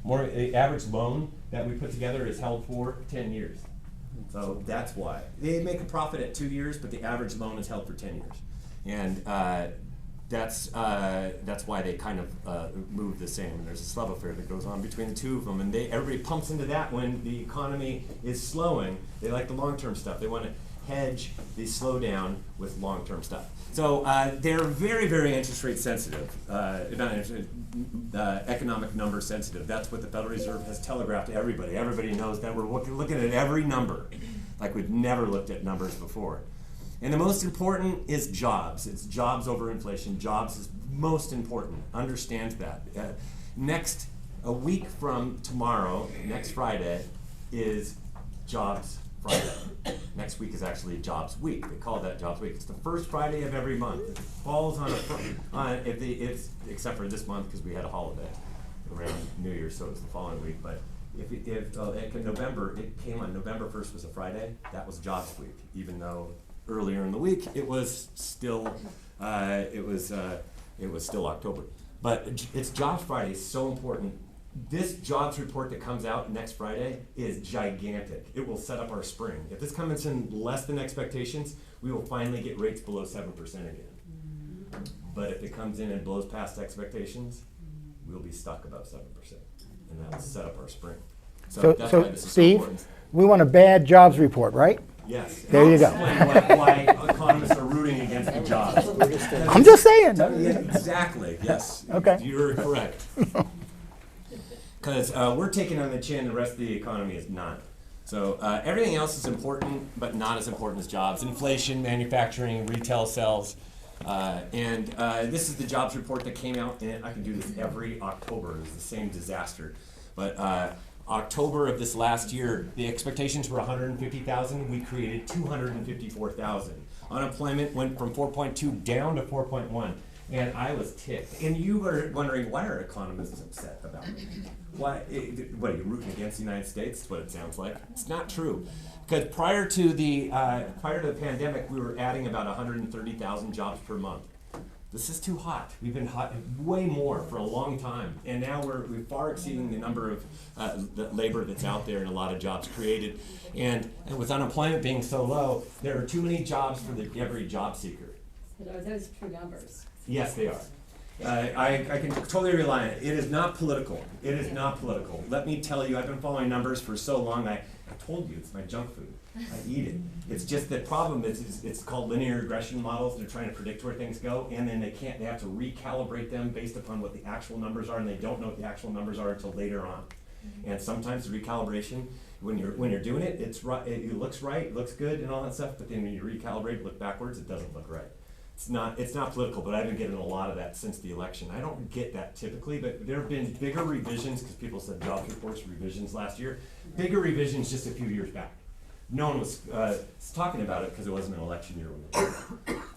loan that we put together is held for 10 years. So that's why. They make a profit at 2 years, but the average loan is held for 10 years. And that's why they kind of move the same. And there's a love affair that goes on between the two of them. And everybody pumps into that when the economy is slowing. They like the long-term stuff. They want to hedge the slowdown with long-term stuff. So they're very, very interest rate sensitive, economic number sensitive. That's what the Federal Reserve has telegraphed to everybody. Everybody knows that we're looking at every number like we've never looked at numbers before. And the most important is jobs. It's jobs over inflation. Jobs is most important. Understand that. A week from tomorrow, next Friday, is Jobs Friday. Next week is actually Jobs Week. They call that Jobs Week. It's the first Friday of every month. It falls on except for this month because we had a holiday around New Year's, so it's the following week. But in November, it came on November 1st was a Friday. That was Jobs Week, even though earlier in the week it was still October. But it's Jobs Friday is so important. This jobs report that comes out next Friday is gigantic. It will set up our spring. If this comes in less than expectations, we will finally get rates below 7% again. But if it comes in and blows past expectations, we'll be stuck above 7%. And that will set up our spring. So that's why this is Steve, so important. we want a bad jobs report, right? Yes. There you go. Explain why economists are rooting against the jobs. I'm just saying. Yeah, exactly, yes. Okay. You're correct. Because we're taking on the chin, the rest of the economy is not. So everything else is important, but not as important as jobs. Inflation, manufacturing, retail sales. And this is the jobs report that came out, and I can do this every October. It was the same disaster. But October of this last year, the expectations were 150,000. We created 254,000. Unemployment went from 4.2 down to 4.1. And I was ticked. And you were wondering, why are economists upset about it? What are you rooting against the United States? That's what it sounds like. It's not true. Because prior to the pandemic, we were adding about 130,000 jobs per month. This is too hot. We've been hot way more for a long time. And now we're far exceeding the number of the labor that's out there and a lot of jobs created. And with unemployment being so low, there are too many jobs for every job seeker. But are those true numbers? Yes, they are. I can totally rely on it. It is not political. It is not political. Let me tell you, I've been following numbers for so long. I told you, it's my junk food. I eat it. It's just the problem is it's called linear regression models. They're trying to predict where things go, and then they have to recalibrate them based upon what the actual numbers are, and they don't know what the actual numbers are until later on. And sometimes the recalibration, when you're doing it, it's right. It looks right, it looks good, and all that stuff. But then when you recalibrate, look backwards, it doesn't look right. It's not political, but I've been getting a lot of that since the election. I don't get that typically, but there have been bigger revisions because people said jobs reports revisions last year. Bigger revisions just a few years back. No one was talking about it because it wasn't an election year.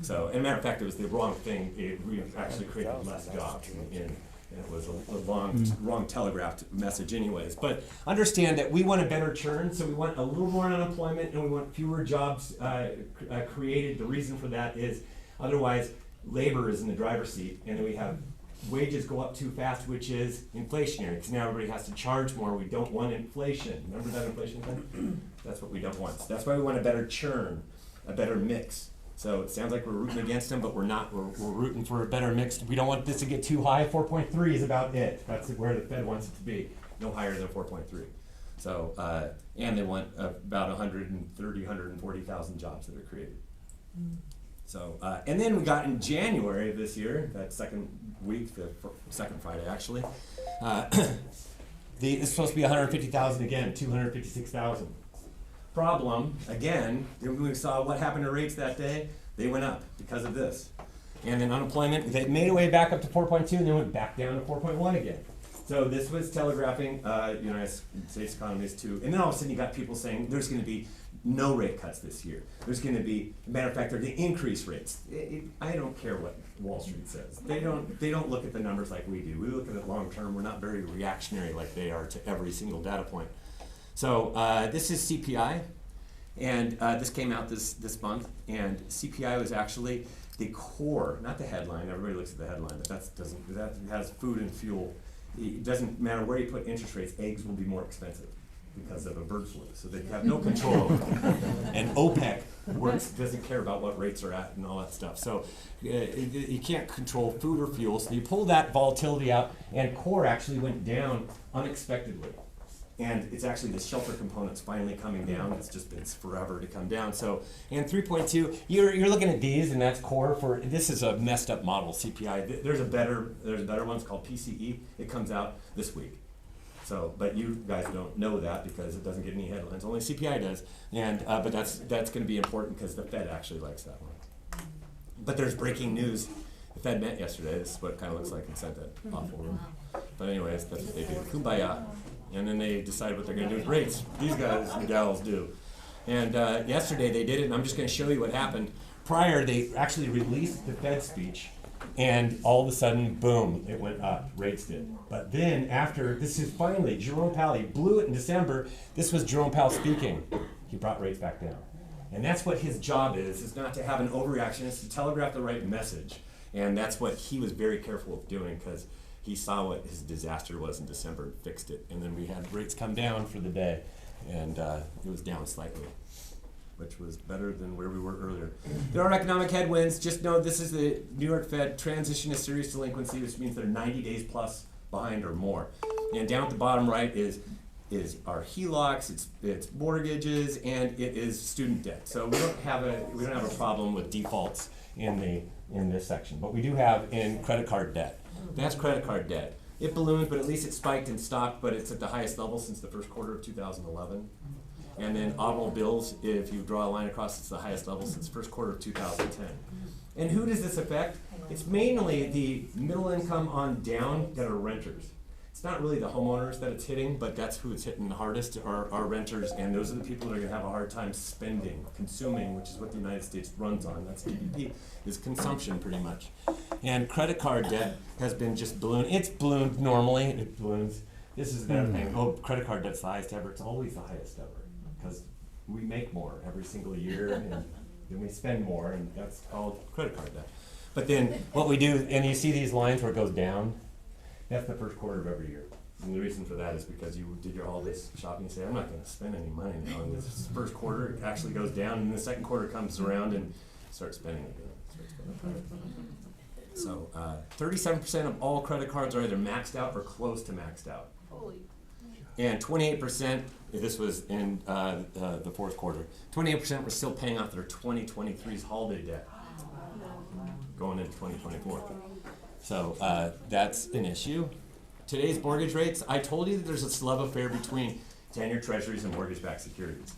So, as a matter of fact, it was the wrong thing. It actually created less jobs, and it was a wrong telegraphed message anyways. But understand that we want a better churn, so we want a little more unemployment and we want fewer jobs created. The reason for that is otherwise, labor is in the driver's seat, and then we have wages go up too fast, which is inflationary, because now everybody has to charge more. We don't want inflation. Remember that inflation thing? That's what we don't want. So that's why we want a better churn, a better mix. So it sounds like we're rooting against them, but we're not. We're rooting for a better mix. We don't want this to get too high. 4.3 is about it. That's where the Fed wants it to be. No higher than 4.3. So, and they want about 140,000 jobs that are created. So, and then we got in January of this year, that second week, the second Friday actually, it's supposed to be 150,000 again, 256,000. Problem, again, we saw what happened to rates that day. They went up because of this. And then unemployment, they made a way back up to 4.2 and then went back down to 4.1 again. So this was telegraphing United States economies too, and then all of a sudden you got people saying there's going to be no rate cuts this year. There's going to be, matter of fact, they're going to increase rates. I don't care what Wall Street says. They don't look at the numbers like we do. We look at it long term. We're not very reactionary like they are to every single data point. So this is CPI, and this came out this month, and CPI was actually the core, not the headline. Everybody looks at the headline, but that has food and fuel. It doesn't matter where you put interest rates, eggs will be more expensive because of a bird flu. So they have no control over it. And OPEC doesn't care about what rates are at and all that stuff. So you can't control food or fuel. So you pull that volatility out, and core actually went down unexpectedly. And it's actually the shelter component's finally coming down. It's just been forever to come down. So, and 3.2, you're looking at these, and that's core for, this is a messed up model, CPI. There's a better one, it's called PCE. It comes out this week. So, but you guys don't know that because it doesn't get any headlines. Only CPI does. And, but that's going to be important because the Fed actually likes that one. But there's breaking news. The Fed met yesterday. This is what it kind of looks like inside that awful room. But anyways, that's what they do. Kumbaya. And then they decide what they're going to do with rates. These guys and gals do. And yesterday they did it, and I'm just going to show you what happened. Prior, they actually released the Fed speech, and all of a sudden, boom, it went up. Rates did. But then after, this is finally, Jerome Powell, he blew it in December. This was Jerome Powell speaking. He brought rates back down. And that's what his job is not to have an overreaction, it's to telegraph the right message. And that's what he was very careful of doing, because he saw what his disaster was in December and fixed it. And then we had rates come down for the day, and it was down slightly, which was better than where we were earlier. There are economic headwinds. Just know this is the New York Fed transition to serious delinquency, which means they're 90 days plus behind or more. And down at the bottom right is our HELOCs, it's mortgages, and it is student debt. So we don't have a problem with defaults in this section, but we do have in credit card debt. That's credit card debt. It ballooned, but at least it spiked and stopped, but it's at the highest level since the first quarter of 2011. And then automobiles, if you draw a line across, it's the highest level since first quarter of 2010. And who does this affect? It's mainly the middle income on down that are renters. It's not really the homeowners that it's hitting, but that's who it's hitting the hardest are renters, and those are the people that are going to have a hard time spending, consuming, which is what the United States runs on. That's GDP, is consumption pretty much. And credit card debt has been just ballooned. It's ballooned normally. It balloons. This is the other thing. Oh, credit card debt's the highest ever. It's always the highest ever because we make more every single year, and then we spend more, and that's called credit card debt. But then what we do, and you see these lines where it goes down. That's the first quarter of every year. And the reason for that is because you did your holidays shopping and say, I'm not going to spend any money now. And this first quarter it actually goes down, and the second quarter comes around and start spending again. So 37% of all credit cards are either maxed out or close to maxed out. And 28%, this was in the fourth quarter, 28% were still paying off their 2023's holiday debt going into 2024. So that's an issue. Today's mortgage rates, I told you that there's a love affair between 10-year treasuries and mortgage-backed securities.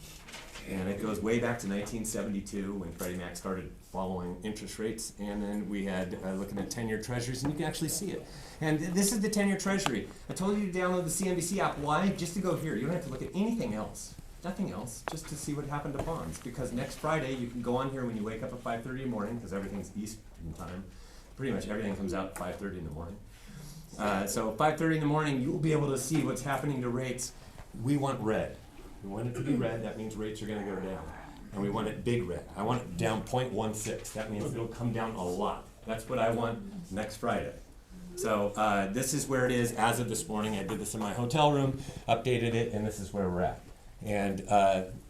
And it goes way back to 1972 when Freddie Mac started following interest rates. And then we had looking at 10-year treasuries, and you can actually see it. And this is the 10-year treasury. I told you to download the CNBC app. Why? Just to go here. You don't have to look at anything else. Nothing else, just to see what happened to bonds. Because next Friday, you can go on here when you wake up at 5:30 in the morning, because everything's Eastern time. Pretty much everything comes out at 5:30 in the morning. So 5:30 in the morning, you'll be able to see what's happening to rates. We want red. We want it to be red. That means rates are going to go down. And we want it big red. I want it down 0.16. That means it'll come down a lot. That's what I want next Friday. So this is where it is as of this morning. I did this in my hotel room, updated it, and this is where we're at. And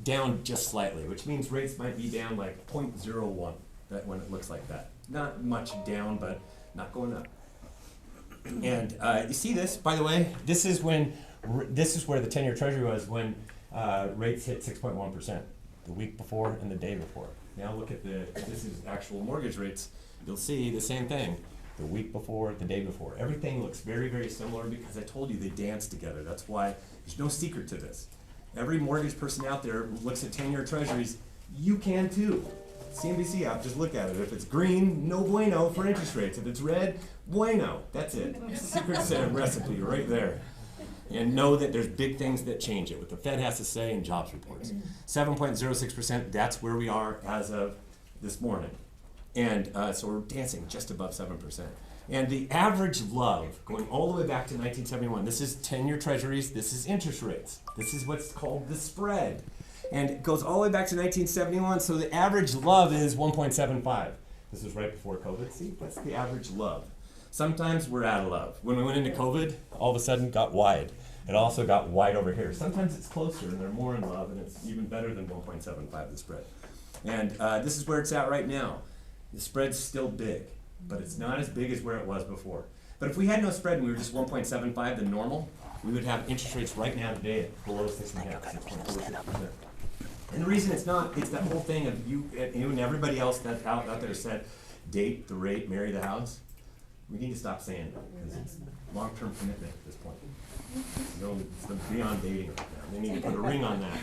down just slightly, which means rates might be down like 0.01 when it looks like that. Not much down, but not going up. And you see this, by the way, this is where the 10-year treasury was when rates hit 6.1% the week before and the day before. Now look at this is actual mortgage rates. You'll see the same thing. The week before, the day before. Everything looks very, very similar because I told you they dance together. That's why there's no secret to this. Every mortgage person out there looks at 10-year treasuries. You can too. CNBC app, just look at it. If it's green, no bueno for interest rates. If it's red, bueno. That's it. Secret recipe right there. And know that there's big things that change it, what the Fed has to say in jobs reports. 7.06%, that's where we are as of this morning. And so we're dancing just above 7%. And the average love, going all the way back to 1971, this is 10-year treasuries, this is interest rates. This is what's called the spread. And it goes all the way back to 1971, so the average love is 1.75. This was right before COVID. See, that's the average love. Sometimes we're out of love. When we went into COVID, all of a sudden got wide. It also got wide over here. Sometimes it's closer and they're more in love, and it's even better than 1.75, the spread. And this is where it's at right now. The spread's still big, but it's not as big as where it was before. But if we had no spread and we were just 1.75, the normal, we would have interest rates right now today at below 6.5, 6.46%. And the reason it's not, it's that whole thing of you and everybody else that's out there said, date the rate, marry the house. We need to stop saying that because it's long-term commitment at this point. You know, it's the beyond dating right now. They need to put a ring on that.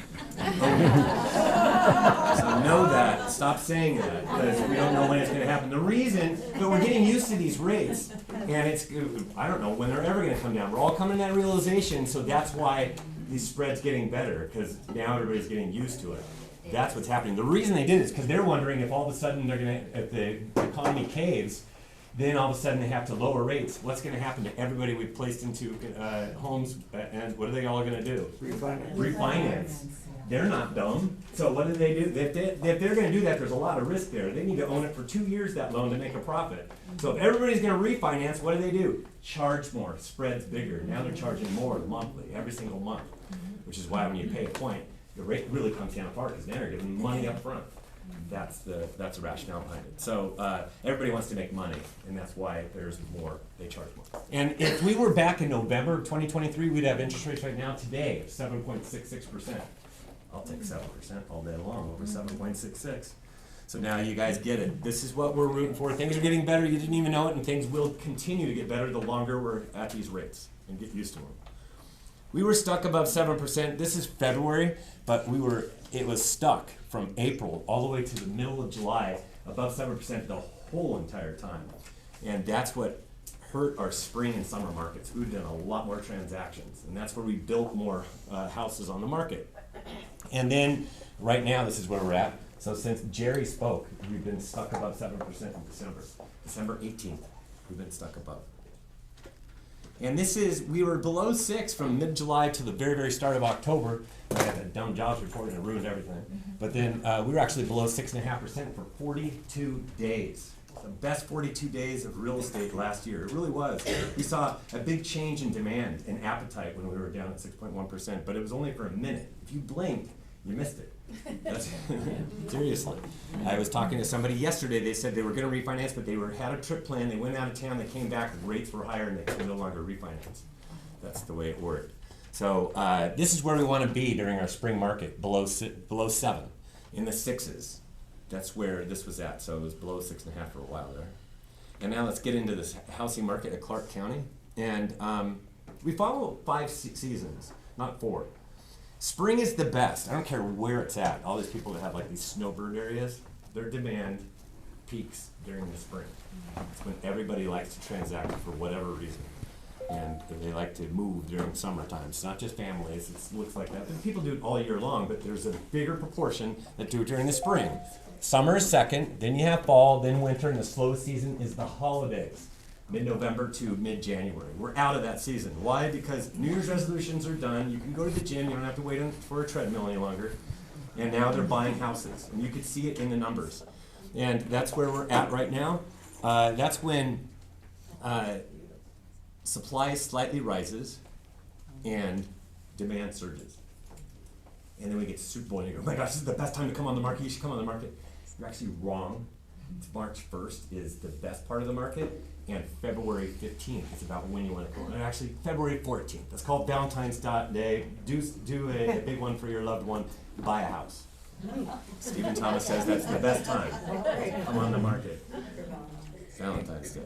So know that. Stop saying that because we don't know when it's going to happen. The reason, but we're getting used to these rates, and it's, I don't know when they're ever going to come down. We're all coming to that realization, so that's why these spreads getting better because now everybody's getting used to it. That's what's happening. The reason they did it is because they're wondering if all of a sudden they're going to, if the economy caves, then all of a sudden they have to lower rates. What's going to happen to everybody we've placed into homes, and what are they all going to do? Refinance. They're not dumb. So what do? If they're going to do that, there's a lot of risk there. They need to own it for 2 years, that loan, to make a profit. So if everybody's going to refinance, what do? Charge more. Spread's bigger. Now they're charging more monthly, every single month, which is why when you pay a point, the rate really comes down apart because they're giving money up front. That's the rationale behind it. So everybody wants to make money, and that's why there's more, they charge more. And if we were back in November of 2023, we'd have interest rates right now today of 7.66%. I'll take 7% all day long over 7.66. So now you guys get it. This is what we're rooting for. Things are getting better. You didn't even know it, and things will continue to get better the longer we're at these rates and get used to them. We were stuck above 7%. This is February, but it was stuck from April all the way to the middle of July, above 7% the whole entire time. And that's what hurt our spring and summer markets. We've done a lot more transactions, and that's where we built more houses on the market. And then right now, this is where we're at. So since Jerry spoke, we've been stuck above 7% in December. December 18th, we've been stuck above. And we were below 6 from mid-July to the very, very start of October. We had that dumb jobs report and it ruined everything. But then we were actually below 6.5% for 42 days. The best 42 days of real estate last year. It really was. We saw a big change in demand and appetite when we were down at 6.1%, but it was only for a minute. If you blinked, you missed it. Seriously. I was talking to somebody yesterday. They said they were going to refinance, but they had a trip plan. They went out of town. They came back. The rates were higher, and they could no longer refinance. That's the way it worked. So this is where we want to be during our spring market, below 7, in the 6s. That's where this was at. So it was below 6.5 for a while there. And now let's get into this housing market at Clark County. And we follow 5 seasons, not 4. Spring is the best. I don't care where it's at. All these people that have like these snowbird areas, their demand peaks during the spring. It's when everybody likes to transact for whatever reason. And they like to move during summertime. It's not just families, it looks like that. But people do it all year long, but there's a bigger proportion that do it during the spring. Summer is second, then you have fall, then winter, and the slow season is the holidays. Mid-November to mid-January. We're out of that season. Why? Because New Year's resolutions are done. You can go to the gym. You don't have to wait for a treadmill any longer. And now they're buying houses. And you can see it in the numbers. And that's where we're at right now. That's when supply slightly rises and demand surges. And then we get to Super Bowl and you go, oh my gosh, this is the best time to come on the market. You should come on the market. You're actually wrong. March 1st is the best part of the market. And February 15th is about when you want to go. And actually, February 14th. That's called Valentine's Day. Do a big one for your loved one. Buy a house. Stephen Thomas says that's the best time. Come on the market. Valentine's Day.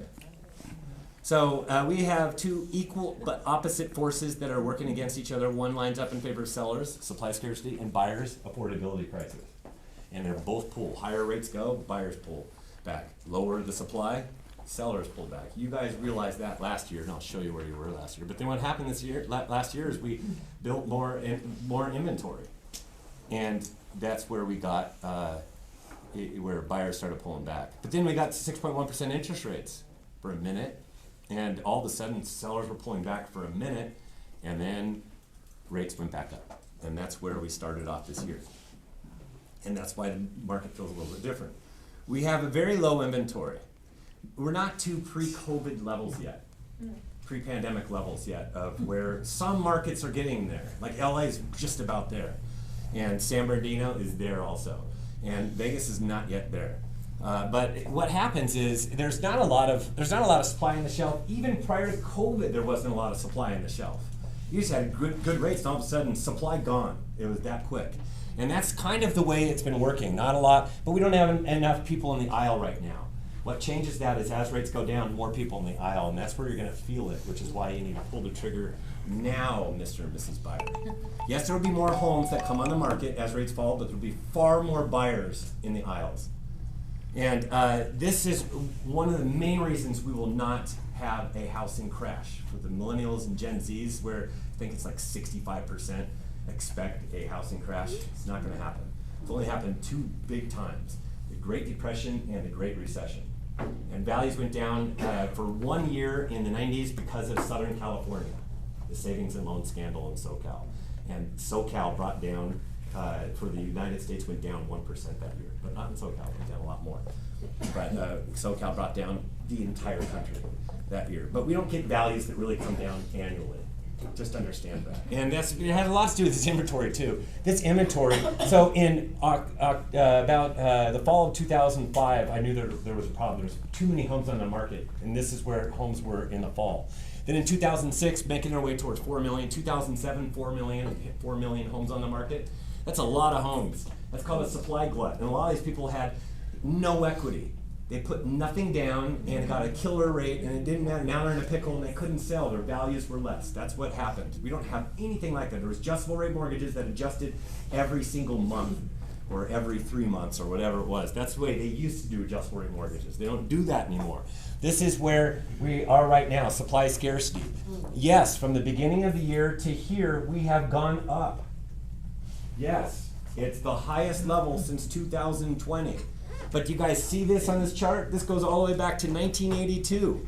So we have 2 equal but opposite forces that are working against each other. One lines up in favor of sellers, supply scarcity, and buyers, affordability crisis. and they're both pull. Higher rates go, buyers pull back. Lower the supply, sellers pull back. You guys realized that last year, and I'll show you where you were last year. But then what happened this year, last year, is we built more inventory, and that's where we got where buyers started pulling back. But then we got 6.1% interest rates for a minute, and all of a sudden sellers were pulling back for a minute, and then rates went back up. And that's where we started off this year. And that's why the market feels a little bit different. We have a very low inventory. We're not to pre-COVID levels yet, pre-pandemic levels yet, of where some markets are getting there. Like LA is just about there, and San Bernardino is there also, and Vegas is not yet there. But what happens is there's not a lot of supply on the shelf. Even prior to COVID, there wasn't a lot of supply on the shelf. You just had good rates, and all of a sudden, supply gone. It was that quick. And that's kind of the way it's been working. Not a lot, but we don't have enough people in the aisle right now. What changes that is as rates go down, more people in the aisle, and that's where you're going to feel it, which is why you need to pull the trigger now, Mr. and Mrs. Buyer. Yes, there will be more homes that come on the market as rates fall, but there will be far more buyers in the aisles. And this is one of the main reasons we will not have a housing crash for the millennials and Gen Zs, where I think it's like 65% expect a housing crash. It's not going to happen. It's only happened 2 big times: the Great Depression and the Great Recession. And values went down for 1 year in the 90s because of Southern California, the savings and loan scandal in SoCal. And SoCal brought down, for the United States, went down 1% that year, but not in SoCal, it went down a lot more. But SoCal brought down the entire country that year. But we don't get values that really come down annually. Just understand that. And it has a lot to do with this inventory too. This inventory, so in about the fall of 2005, I knew there was a problem. There was too many homes on the market, and this is where homes were in the fall. Then in 2006, making their way towards 4 million. 2007, 4 million homes on the market. That's a lot of homes. That's called a supply glut. And a lot of these people had no equity. They put nothing down and got a killer rate, and it didn't matter. Now they're in a pickle and they couldn't sell. Their values were less. That's what happened. We don't have anything like that. There was adjustable rate mortgages that adjusted every single month or every 3 months or whatever it was. That's the way they used to do adjustable rate mortgages. They don't do that anymore. This is where we are right now, supply scarcity. Yes, from the beginning of the year to here, we have gone up. Yes, it's the highest level since 2020. But you guys see this on this chart? This goes all the way back to 1982.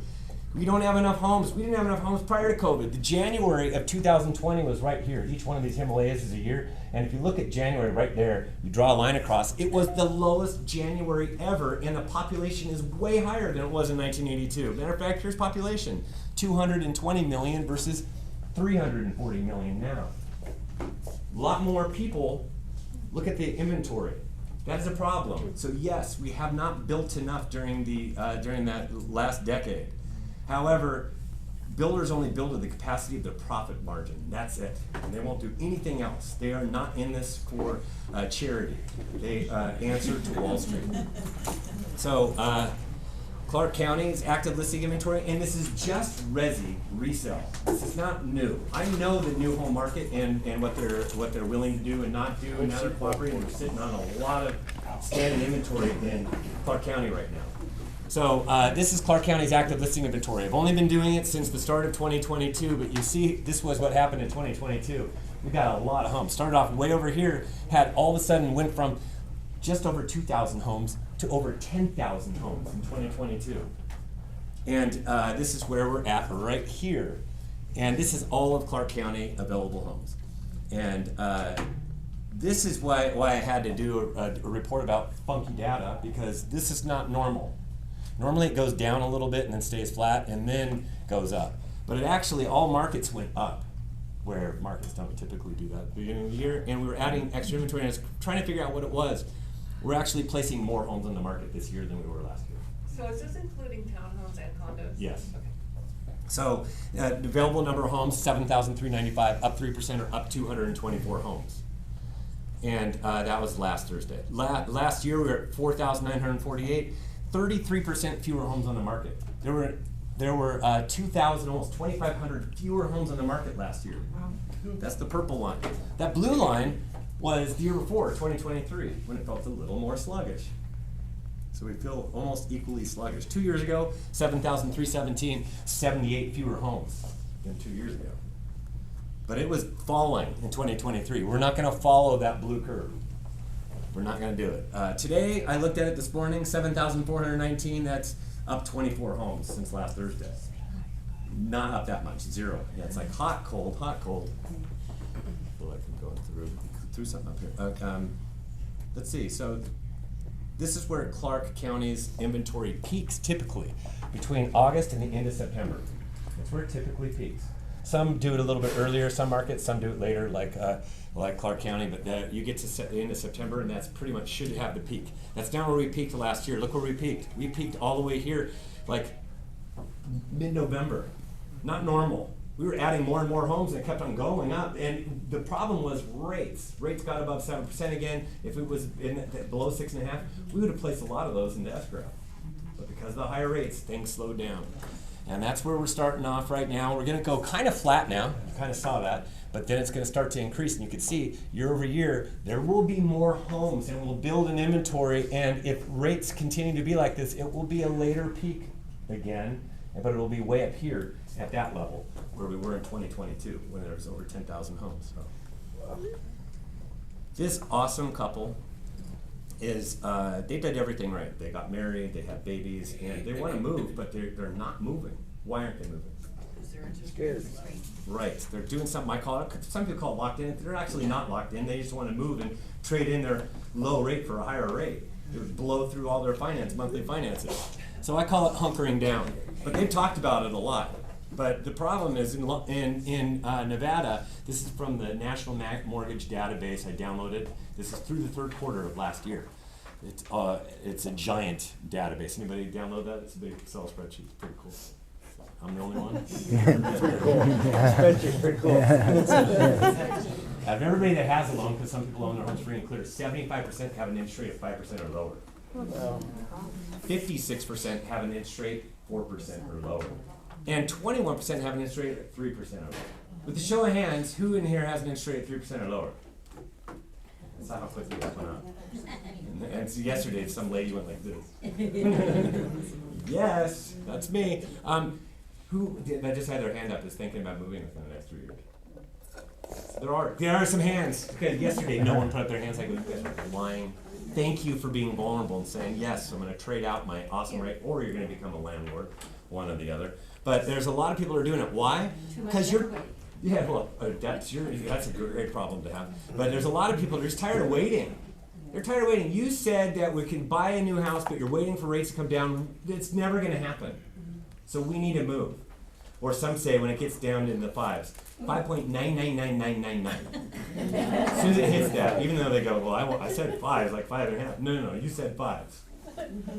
We don't have enough homes. We didn't have enough homes prior to COVID. The January of 2020 was right here. Each one of these Himalayas is a year. And if you look at January right there, you draw a line across, it was the lowest January ever, and the population is way higher than it was in 1982. Matter of fact, here's population, 220 million versus 340 million now. A lot more people. Look at the inventory. That is a problem. So yes, we have not built enough during that last decade. However, builders only build to the capacity of their profit margin. That's it. And they won't do anything else. They are not in this for charity. They answer to Wall Street. So Clark County's active listing inventory, and this is just resi resale. This is not new. I know the new home market and what they're willing to do and not do, and now they're cooperating. We're sitting on a lot of standing inventory in Clark County right now. So this is Clark County's active listing inventory. I've only been doing it since the start of 2022, but you see this was what happened in 2022. We got a lot of homes. Started off way over here, had all of a sudden went from just over 2,000 homes to over 10,000 homes in 2022. And this is where we're at right here. And this is all of Clark County available homes. And this is why I had to do a report about funky data, because this is not normal. Normally it goes down a little bit and then stays flat and then goes up. But it actually, all markets went up, where markets don't typically do that at the beginning of the year. And we were adding extra inventory, and I was trying to figure out what it was. We're actually placing more homes on the market this year than we were last year. So is this including townhomes and condos? Yes. Okay. So the available number of homes, 7,395, up 3% or up 224 homes. And that was last Thursday. Last year we were at 4,948, 33% fewer homes on the market. There were 2,000, almost 2,500 fewer homes on the market last year. Wow. That's the purple line. That blue line was the year before, 2023, when it felt a little more sluggish. So we feel almost equally sluggish. 2 years ago, 7,317, 78 fewer homes than 2 years ago. But it was falling in 2023. We're not going to follow that blue curve. We're not going to do it. Today, I looked at it this morning, 7,419. That's up 24 homes since last Thursday. Not up that much, 0. Yeah, it's like hot, cold, hot, cold. I feel like I'm going through something up here. Let's see. So this is where Clark County's inventory peaks typically between August and the end of September. That's where it typically peaks. Some do it a little bit earlier, some markets, some do it later, like Clark County, but you get to the end of September and that's pretty much should have the peak. That's not where we peaked last year. Look where we peaked. We peaked all the way here, like mid-November. Not normal. We were adding more and more homes and it kept on going up. And the problem was rates. Rates got above 7% again. If it was below 6.5%, we would have placed a lot of those into escrow. But because of the higher rates, things slowed down. And that's where we're starting off right now. We're going to go kind of flat now. You kind of saw that. But then it's going to start to increase. And you can see year over year, there will be more homes and we'll build an inventory. And if rates continue to be like this, it will be a later peak again. But it will be way up here at that level where we were in 2022 when there was over 10,000 homes. So. This awesome couple is, they did everything right. They got married, they had babies, and they want to move, but they're not moving. Why aren't they moving? Scared. Right, they're doing something, some people call it locked in. They're actually not locked in. They just want to move and trade in their low rate for a higher rate. It would blow through all their monthly finances. So I call it hunkering down. But they've talked about it a lot. But the problem is in Nevada, this is from the National Mortgage Database I downloaded. This is through the third quarter of last year. It's a giant database. Anybody download that? It's a big Excel spreadsheet. It's pretty cool. I'm the only one? Spreadsheet's pretty cool. Out of everybody that has a loan, because some people own their homes free and clear, 75% have an interest rate of 5% or lower. 56% have an interest rate 4% or lower. And 21% have an interest rate of 3% or lower. With a show of hands, who in here has an interest rate of 3% or lower? That's not how quickly that went up. And so yesterday, some lady went like this. Yes, that's me. Who that just had their hand up is thinking about moving within the next 3 years? There are some hands. Okay, yesterday no one put up their hands. Like, you guys are lying. Thank you for being vulnerable and saying, yes, I'm going to trade out my awesome rate, or you're going to become a landlord, one or the other. But there's a lot of people who are doing it. Why? Because that's a great problem to have. But there's a lot of people who are just tired of waiting. They're tired of waiting. You said that we can buy a new house, but you're waiting for rates to come down. It's never going to happen. So we need to move. Or some say when it gets down in the 5s, 5.999999. As soon as it hits that, even though they go, well, I said 5, like 5.5. No, you said 5s.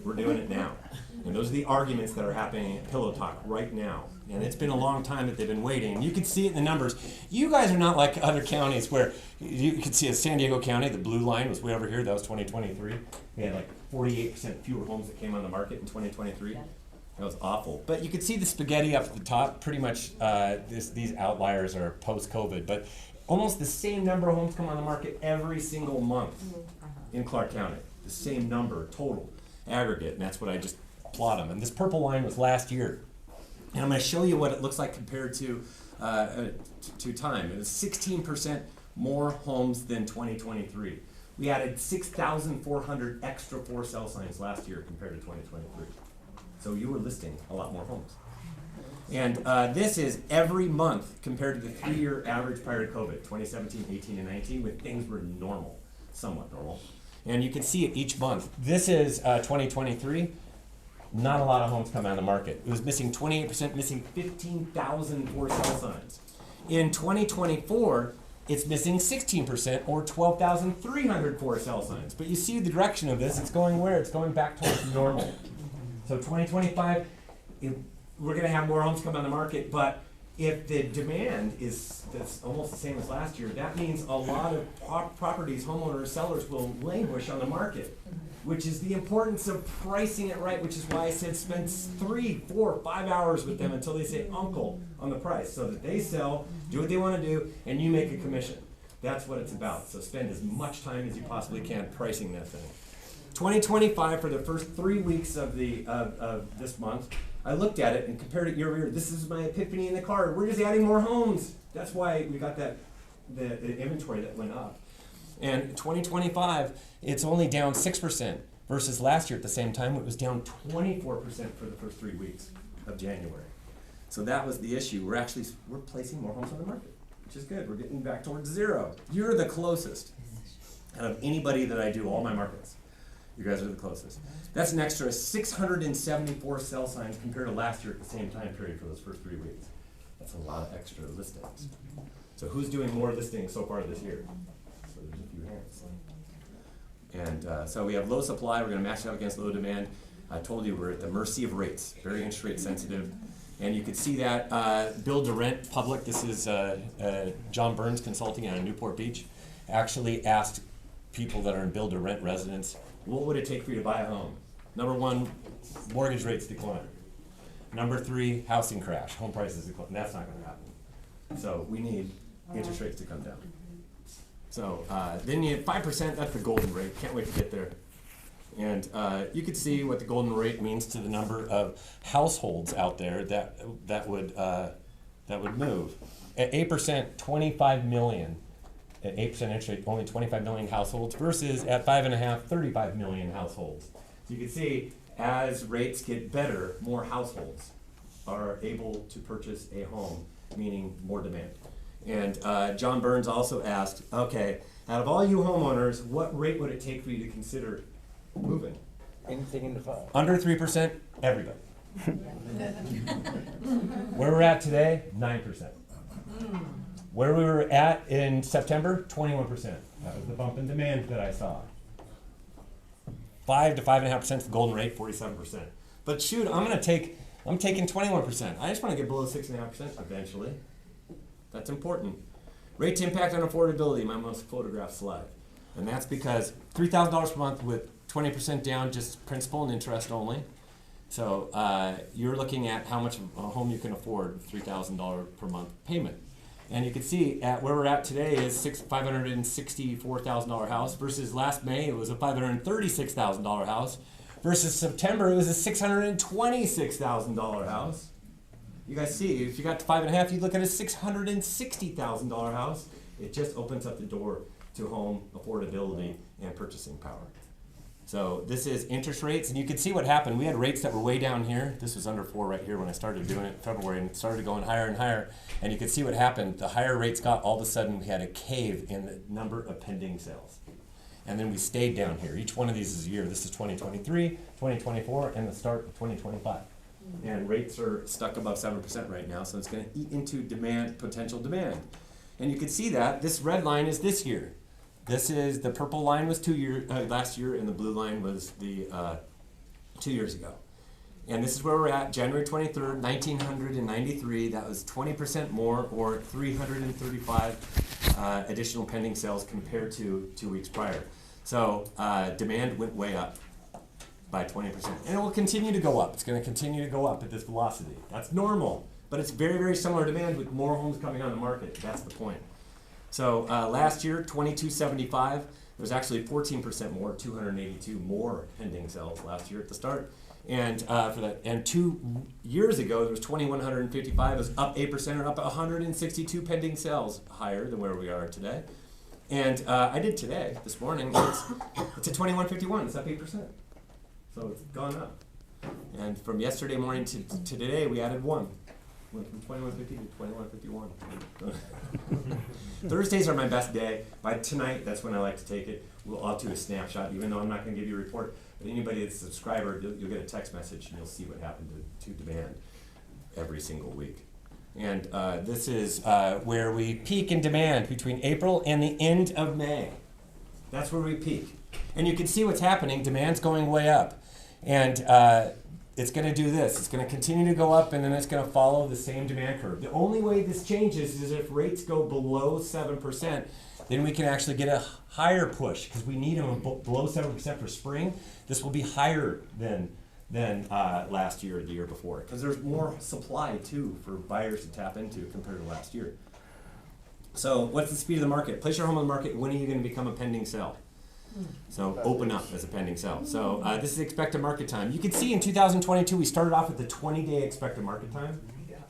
We're doing it now. And those are the arguments that are happening at Pillow Talk right now. And it's been a long time that they've been waiting. You can see it in the numbers. You guys are not like other counties where you can see San Diego County, the blue line was way over here. That was 2023. We had like 48% fewer homes that came on the market in 2023. That was awful. But you could see the spaghetti up at the top. Pretty much these outliers are post-COVID. But almost the same number of homes come on the market every single month in Clark County. The same number total, aggregate. And that's what I just plot them. And this purple line was last year. And I'm going to show you what it looks like compared to time. It was 16% more homes than 2023. We added 6,400 extra for sale signs last year compared to 2023. So you were listing a lot more homes. And this is every month compared to the 3-year average prior to COVID, 2017, 18, and 19, when things were normal, somewhat normal. And you can see it each month. This is 2023. Not a lot of homes come on the market. It was missing 28%, missing 15,000 for sale signs. In 2024, it's missing 16% or 12,300 for sale signs. But you see the direction of this. It's going where? It's going back towards normal. So 2025, we're going to have more homes come on the market, but if the demand that's almost the same as last year, that means a lot of properties, homeowners, sellers will languish on the market, which is the importance of pricing it right, which is why I said spend 3, 4, 5 hours with them until they say uncle on the price, so that they sell, do what they want to do, and you make a commission. That's what it's about. So spend as much time as you possibly can pricing that thing. 2025, for the first 3 weeks of this month, I looked at it and compared it year over year. This is my epiphany in the car. We're just adding more homes. That's why we got the inventory that went up. And 2025, it's only down 6% versus last year at the same time, it was down 24% for the first 3 weeks of January. So that was the issue. We're placing more homes on the market, which is good. We're getting back towards zero. You're the closest out of anybody that I do all my markets. You guys are the closest. That's an extra 674 sell signs compared to last year at the same time period for those first 3 weeks. That's a lot of extra listings. So who's doing more listings so far this year? So there's a few hands. And so we have low supply. We're going to match it up against low demand. I told you we're at the mercy of rates, very interest rate sensitive. And you can see that build to rent public, this is John Burns Consulting out of Newport Beach, actually asked people that are in build to rent residents, what would it take for you to buy a home? Number one, mortgage rates decline. Number three, housing crash, home prices decline. That's not going to happen. So we need interest rates to come down. So then you have 5%, that's the golden rate. Can't wait to get there. And you could see what the golden rate means to the number of households out there that would move. At 8%, 25 million. At 8% interest rate, only 25 million households versus at 5.5, 35 million households. So you can see as rates get better, more households are able to purchase a home, meaning more demand. And John Burns also asked, okay, out of all you homeowners, what rate would it take for you to consider moving? Anything in the 5. Under 3%, everybody. Where we're at today, 9%. Where we were at in September, 21%. That was the bump in demand that I saw. 5 to 5.5% is the golden rate, 47%. But shoot, I'm taking 21%. I just want to get below 6.5% eventually. That's important. Rate impact on affordability, my most photographed slide. And that's because $3,000 per month with 20% down, just principal and interest only. So you're looking at how much of a home you can afford, $3,000 per month payment. And you can see at where we're at today is $564,000 house versus last May it was a $536,000 house versus September it was a $626,000 house. You guys see, if you got to 5.5, you look at a $660,000 house. It just opens up the door to home affordability and purchasing power. So this is interest rates, and you can see what happened. We had rates that were way down here. This was under 4 right here when I started doing it in February, and it started going higher and higher. And you can see what happened. The higher rates got, all of a sudden we had a cave in the number of pending sales. And then we stayed down here. Each one of these is a year. This is 2023, 2024, and the start of 2025. And rates are stuck above 7% right now, so it's going to eat into demand, potential demand. And you can see that this red line is this year. This is the purple line was last year, and the blue line was the 2 years ago. And this is where we're at, January 23rd, 1993. That was 20% more, or 335 additional pending sales compared to 2 weeks prior. So demand went way up by 20%. And it will continue to go up. It's going to continue to go up at this velocity. That's normal, but it's very, very similar demand with more homes coming on the market. That's the point. So last year, 2275, there was actually 14% more, 282 more pending sales last year at the start. And for that, and 2 years ago, there was 2155, it was up 8% or up 162 pending sales, higher than where we are today. And I did today, this morning, it's at 2151, it's up 8%. So it's gone up. And from yesterday morning to today, we added 1. Went from 2150 to 2151. Thursdays are my best day. By tonight, that's when I like to take it. I'll do a snapshot, even though I'm not going to give you a report. But anybody that's a subscriber, you'll get a text message and you'll see what happened to demand every single week. And this is where we peak in demand between April and the end of May. That's where we peak. And you can see what's happening. Demand's going way up. And it's going to do this. It's going to continue to go up, and then it's going to follow the same demand curve. The only way this changes is if rates go below 7%, then we can actually get a higher push because we need them below 7% for spring. This will be higher than last year or the year before because there's more supply, too, for buyers to tap into compared to last year. So what's the speed of the market? Place your home on the market. When are you going to become a pending sale? So open up as a pending sale. So this is expected market time. You can see in 2022 we started off with the 20-day expected market time.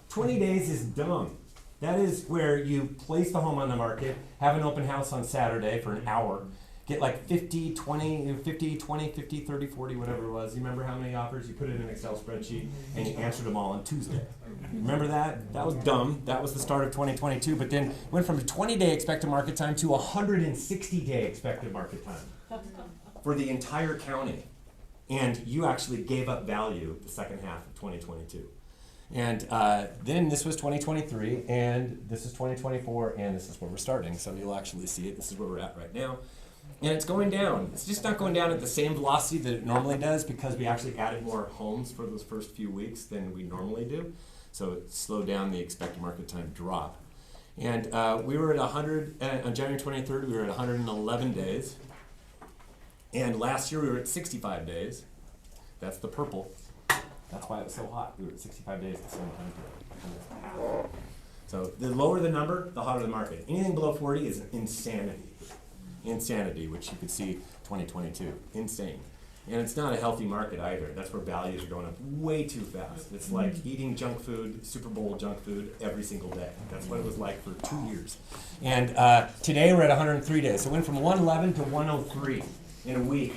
20 days is dumb. That is where you place the home on the market, have an open house on Saturday for an hour, get like 50, 20, 50, 20, 50, 30, 40, whatever it was. You remember how many offers? You put it in an Excel spreadsheet and you answered them all on Tuesday. Remember that? That was dumb. That was the start of 2022, but then went from a 20-day expected market time to a 160-day expected market time for the entire county. And you actually gave up value the second half of 2022. And then this was 2023, and this is 2024, and this is where we're starting. So you'll actually see it. This is where we're at right now. And it's going down. It's just not going down at the same velocity that it normally does because we actually added more homes for those first few weeks than we normally do. So it slowed down the expected market time drop. And we were at 100, on January 23rd, we were at 111 days. And last year we were at 65 days. That's the purple. That's why it was so hot. We were at 65 days at the same time. So the lower the number, the hotter the market. Anything below 40 is insanity. Insanity, which you could see 2022. Insane. And it's not a healthy market either. That's where values are going up way too fast. It's like eating junk food, Super Bowl junk food every single day. That's what it was like for 2 years. And today we're at 103 days. So it went from 111 to 103 in a week.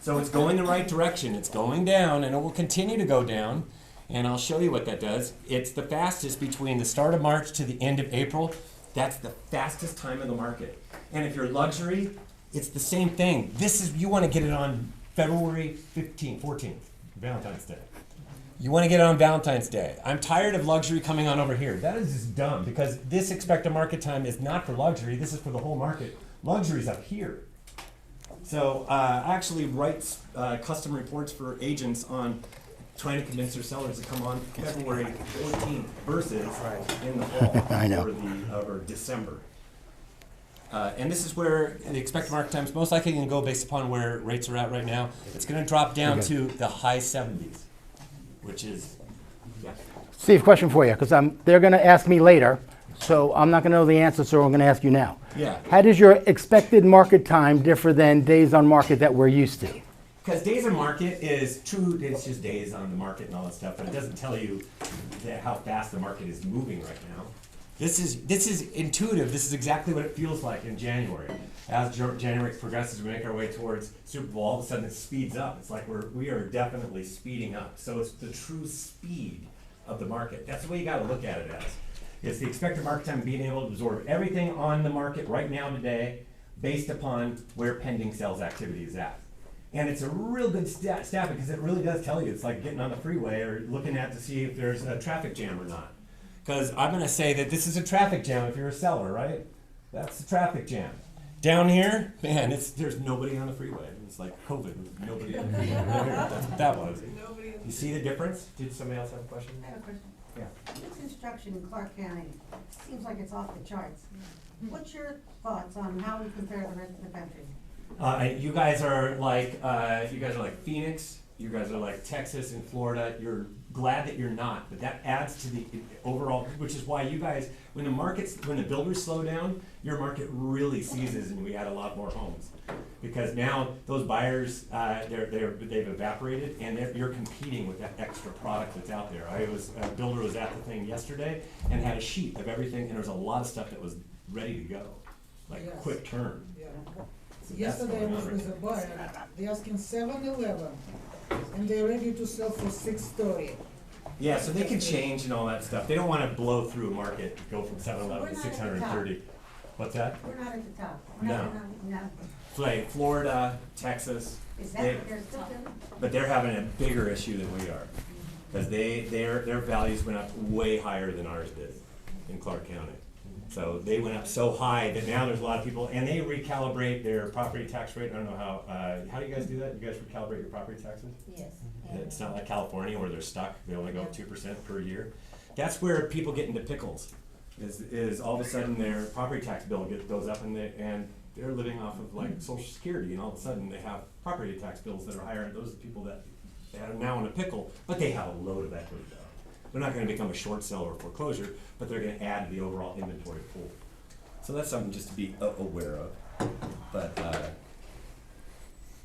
So it's going the right direction. It's going down, and it will continue to go down. And I'll show you what that does. It's the fastest between the start of March to the end of April. That's the fastest time in the market. And if you're luxury, it's the same thing. This is, you want to get it on February 15th, 14th, Valentine's Day. You want to get it on Valentine's Day. I'm tired of luxury coming on over here. That is just dumb because this expected market time is not for luxury. This is for the whole market. Luxury's up here. So I actually write custom reports for agents on trying to convince their sellers to come on February 14th versus in the fall I know. or December. And this is where the expected market time is most likely going to go based upon where rates are at right now. It's going to drop down to the high 70s, which is, yeah. Steve, question for you, because they're going to ask me later, so I'm not going to know the answer, so I'm going to ask you now. Yeah. How does your expected market time differ than days on market that we're used to? Because days on market is true, it's just days on the market and all that stuff, but it doesn't tell you how fast the market is moving right now. This is intuitive. This is exactly what it feels like in January. As January progresses, we make our way towards Super Bowl. All of a sudden, it speeds up. It's like we are definitely speeding up. So it's the true speed of the market. That's the way you got to look at it as. It's the expected market time being able to absorb everything on the market right now today, based upon where pending sales activity is at. And it's a real good stat because it really does tell you. It's like getting on the freeway or looking at to see if there's a traffic jam or not. Because I'm going to say that this is a traffic jam if you're a seller, right? That's the traffic jam. Down here, man, there's nobody on the freeway. It's like COVID, nobody on the freeway. That's what that was. You see the difference? Did somebody else have a question? I have a question. Yeah. This construction in Clark County seems like it's off the charts. What's your thoughts on how we compare the rest of the country? You guys are like Phoenix. You guys are like Texas and Florida. You're glad that you're not, but that adds to the overall, which is why you guys, when the builders slow down, your market really seizes and we add a lot more homes. Because now those buyers, they've evaporated and you're competing with that extra product that's out there. A builder was at the thing yesterday and had a sheet of everything and there was a lot of stuff that was ready to go, like Yes. quick turn. Yeah. So that's Yesterday I going was on with right a buyer, they asking 7-11, and they're ready to sell for 630. Yeah, so they can change and all that stuff. They don't want to blow through a market, go from 7-11 to We're not at the 630. What's that? We're not at the top. No. Like Florida, Texas. Is that they- what they're still doing? But they're having a bigger issue than we are. Because their values went up way higher than ours did in Clark County. So they went up so high that now there's a lot of people, and they recalibrate their property tax rate. I don't know how do you guys do that? You guys recalibrate your property taxes? Yes. It's not like California where they're stuck. They only go up 2% per year. That's where people get into pickles. Is all of a sudden their property tax bill goes up and they're living off of like Social Security, and all of a sudden they have property tax bills that are higher. Those are the people that are now in a pickle, but they have a load of equity though. They're not going to become a short seller or foreclosure, but they're going to add to the overall inventory pool. So that's something just to be aware of. But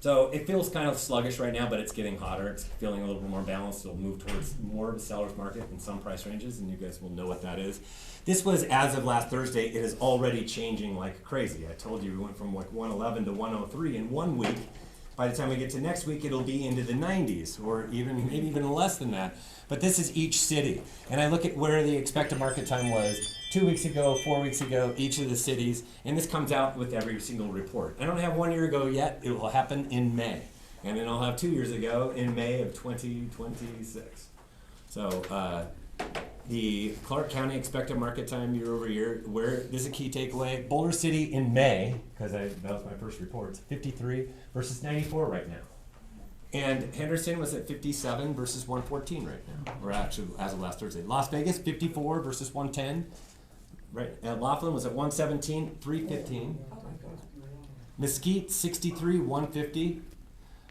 so it feels kind of sluggish right now, but it's getting hotter. It's feeling a little bit more balanced. It'll move towards more of a seller's market in some price ranges, and you guys will know what that is. This was as of last Thursday. It is already changing like crazy. I told you we went from like 111 to 103 in 1 week. By the time we get to next week, it'll be into the 90s, or maybe even less than that. But this is each city. And I look at where the expected market time was 2 weeks ago, 4 weeks ago, each of the cities, and this comes out with every single report. I don't have 1 year ago yet. It will happen in May. And then I'll have 2 years ago in May of 2026. So the Clark County expected market time year over year, where this is a key takeaway. Boulder City in May, because that was my first report, it's 53 versus 94 right now. And Henderson was at 57 versus 114 right now, or actually as of last Thursday. Las Vegas, 54 versus 110. Right, and Laughlin was at 117, 315. Mesquite, 63, 150.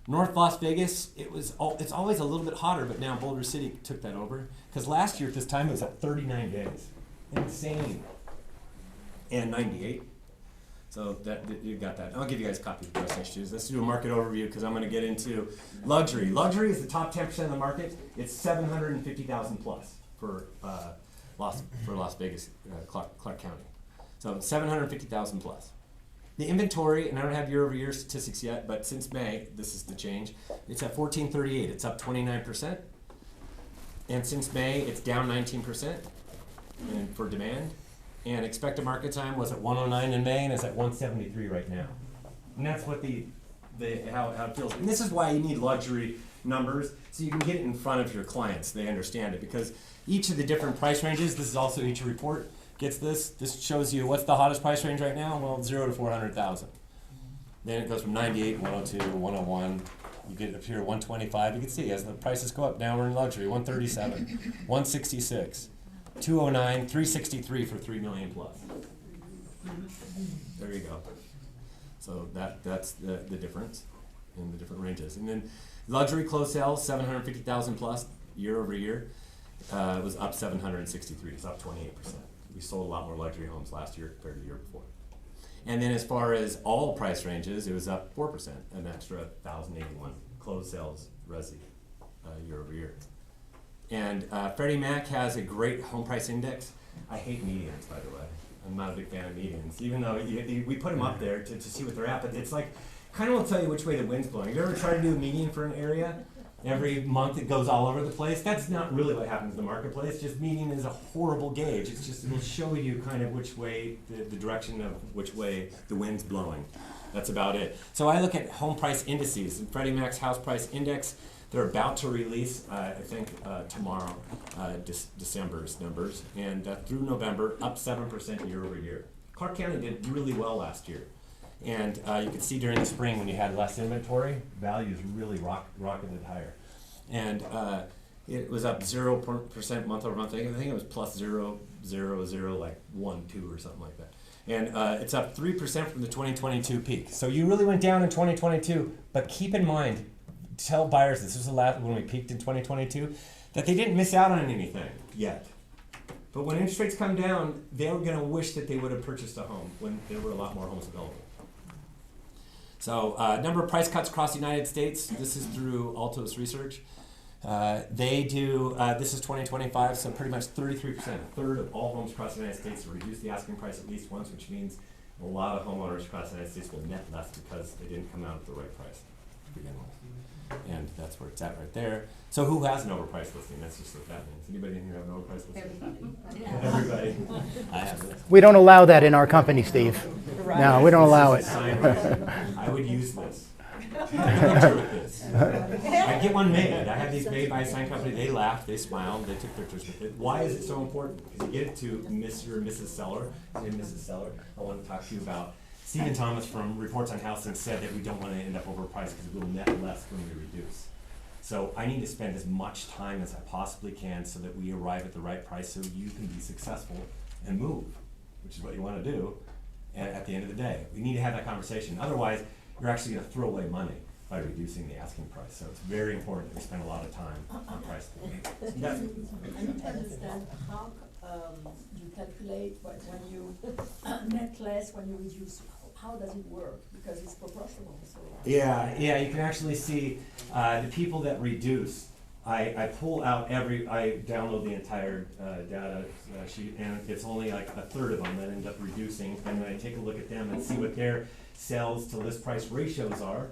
North Las Vegas, it's always a little bit hotter, but now Boulder City took that over. Because last year at this time it was at 39 days. Insane. And 98. So that you got that. I'll give you guys a copy of the price issues. Let's do a market overview because I'm going to get into luxury. Luxury is the top 10% of the market. It's 750,000 plus for Las Vegas, Clark County. So 750,000 plus. The inventory, and I don't have year-over-year statistics yet, but since May, this is the change. It's at 1438. It's up 29%. And since May, it's down 19% for demand. And expected market time was at 109 in May, and it's at 173 right now. And that's what how it feels. And this is why you need luxury numbers, so you can get it in front of your clients. They understand it, because each of the different price ranges, this is also each report, gets this. This shows you what's the hottest price range right now. Well, 0 to 400,000. Then it goes from 98, 102, 101. You get up here 125. You can see as the prices go up. Now we're in luxury. 137, 166, 209, 363 for 3 million plus. There you go. So that's the difference in the different ranges. And then luxury closed sales 750,000 plus year over year. It was up 763. It's up 28%. We sold a lot more luxury homes last year compared to the year before. And then as far as all price ranges, it was up 4%, an extra 1,081 closed sales resi year over year. And Freddie Mac has a great home price index. I hate medians, by the way. I'm not a big fan of medians, even though we put them up there to see what they're at. But it's like, kind of will tell you which way the wind's blowing. Have you ever tried to do a median for an area? Every month it goes all over the place. That's not really what happens in the marketplace. Just median is a horrible gauge. It's just, it'll show you kind of which way, the direction of which way the wind's blowing. That's about it. So I look at home price indices. And Freddie Mac's house price index, they're about to release, I think, tomorrow, December's numbers. And through November, up 7% year over year. Clark County did really well last year. And you could see during the spring when you had less inventory, values really rocketed higher. And it was up 0% month over month. I think it was plus 0, 0, 0, like 1, 2 or something like that. And it's up 3% from the 2022 peak. So you really went down in 2022, but keep in mind, tell buyers this was the last when we peaked in 2022, that they didn't miss out on anything yet. But when interest rates come down, they were going to wish that they would have purchased a home when there were a lot more homes available. So number of price cuts across the United States. This is through Altos Research. They do, this is 2025, so pretty much 33%, a third of all homes across the United States will reduce the asking price at least once, which means a lot of homeowners across the United States will net less because they didn't come out at the right price to begin with. And that's where it's at right there. So who has an overpriced listing? That's just what that means. Anybody in here have an overpriced listing? Everybody. I have this. We don't allow that in our company, Steve. No, we don't allow it. I would use this. I get one made. I have these made by a sign company. They laughed, they smiled, they took pictures with it. Why is it so important? Because you get it to Mr. and Mrs. Seller. Hey, Mrs. Seller, I want to talk to you about Stephen Thomas from Reports on Housing said that we don't want to end up overpriced because we'll net less when we reduce. So I need to spend as much time as I possibly can so that we arrive at the right price so you can be successful and move, which is what you want to do at the end of the day. We need to have that conversation. Otherwise, you're actually going to throw away money by reducing the asking price. So it's very important that we spend a lot of time on price. I need to understand you calculate when you net less, when you reduce, how does it work? Because it's proportional, so. Yeah, you can actually see the people that reduce. I pull out I download the entire data sheet, and it's only like a third of them that end up reducing. And then I take a look at them and see what their sales to list price ratios are,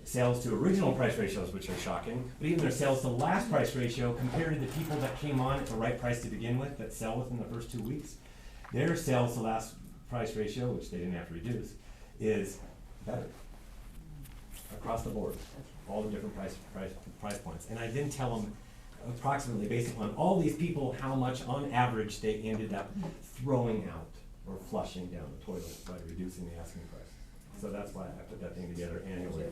sales to original price ratios, which are shocking, but even their sales to last price ratio compared to the people that came on at the right price to begin with, that sell within the first 2 weeks, their sales to last price ratio, which they didn't have to reduce, is better across the board, all the different price points. And I then tell them approximately, based upon all these people, how much on average they ended up throwing out or flushing down the toilet by reducing the asking price. So that's why I put that thing together annually.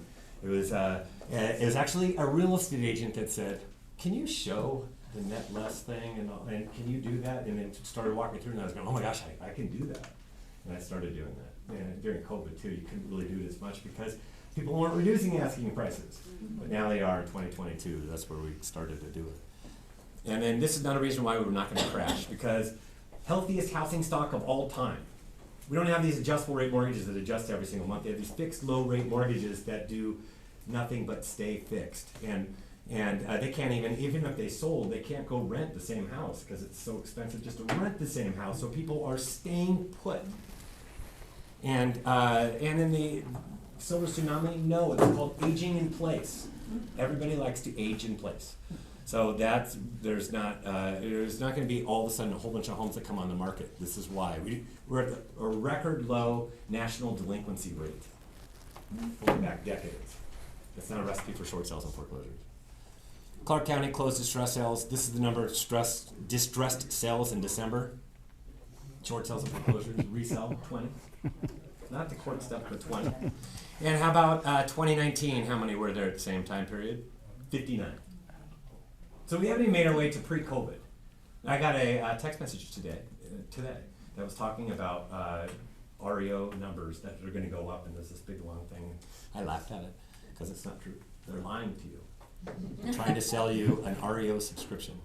It was actually a real estate agent that said, "Can you show the net less thing and can you do that?" And then started walking through, and I was going, "Oh my gosh, I can do that." And I started doing that. And during COVID too, you couldn't really do it as much because people weren't reducing asking prices. But now they are in 2022. That's where we started to do it. And then this is another reason why we're not going to crash, because healthiest housing stock of all time. We don't have these adjustable rate mortgages that adjust every single month. They have these fixed low rate mortgages that do nothing but stay fixed. And they can't even if they sold, they can't go rent the same house because it's so expensive just to rent the same house. So people are staying put. And in the silver tsunami, no, it's called aging in place. Everybody likes to age in place. So there's not going to be all of a sudden a whole bunch of homes that come on the market. This is why we're at a record low national delinquency rate going back decades. That's not a recipe for short sales and foreclosures. Clark County closed distressed sales. This is the number of distressed sales in December. Short sales and foreclosures, resell 20. Not the court stuff, but 20. And how about 2019? How many were there at the same time period? 59. So we haven't even made our way to pre-COVID. I got a text message today that was talking about REO numbers that are going to go up, and there's this big long thing. I laughed at it because it's not true. They're lying to you, trying to sell you an REO subscription.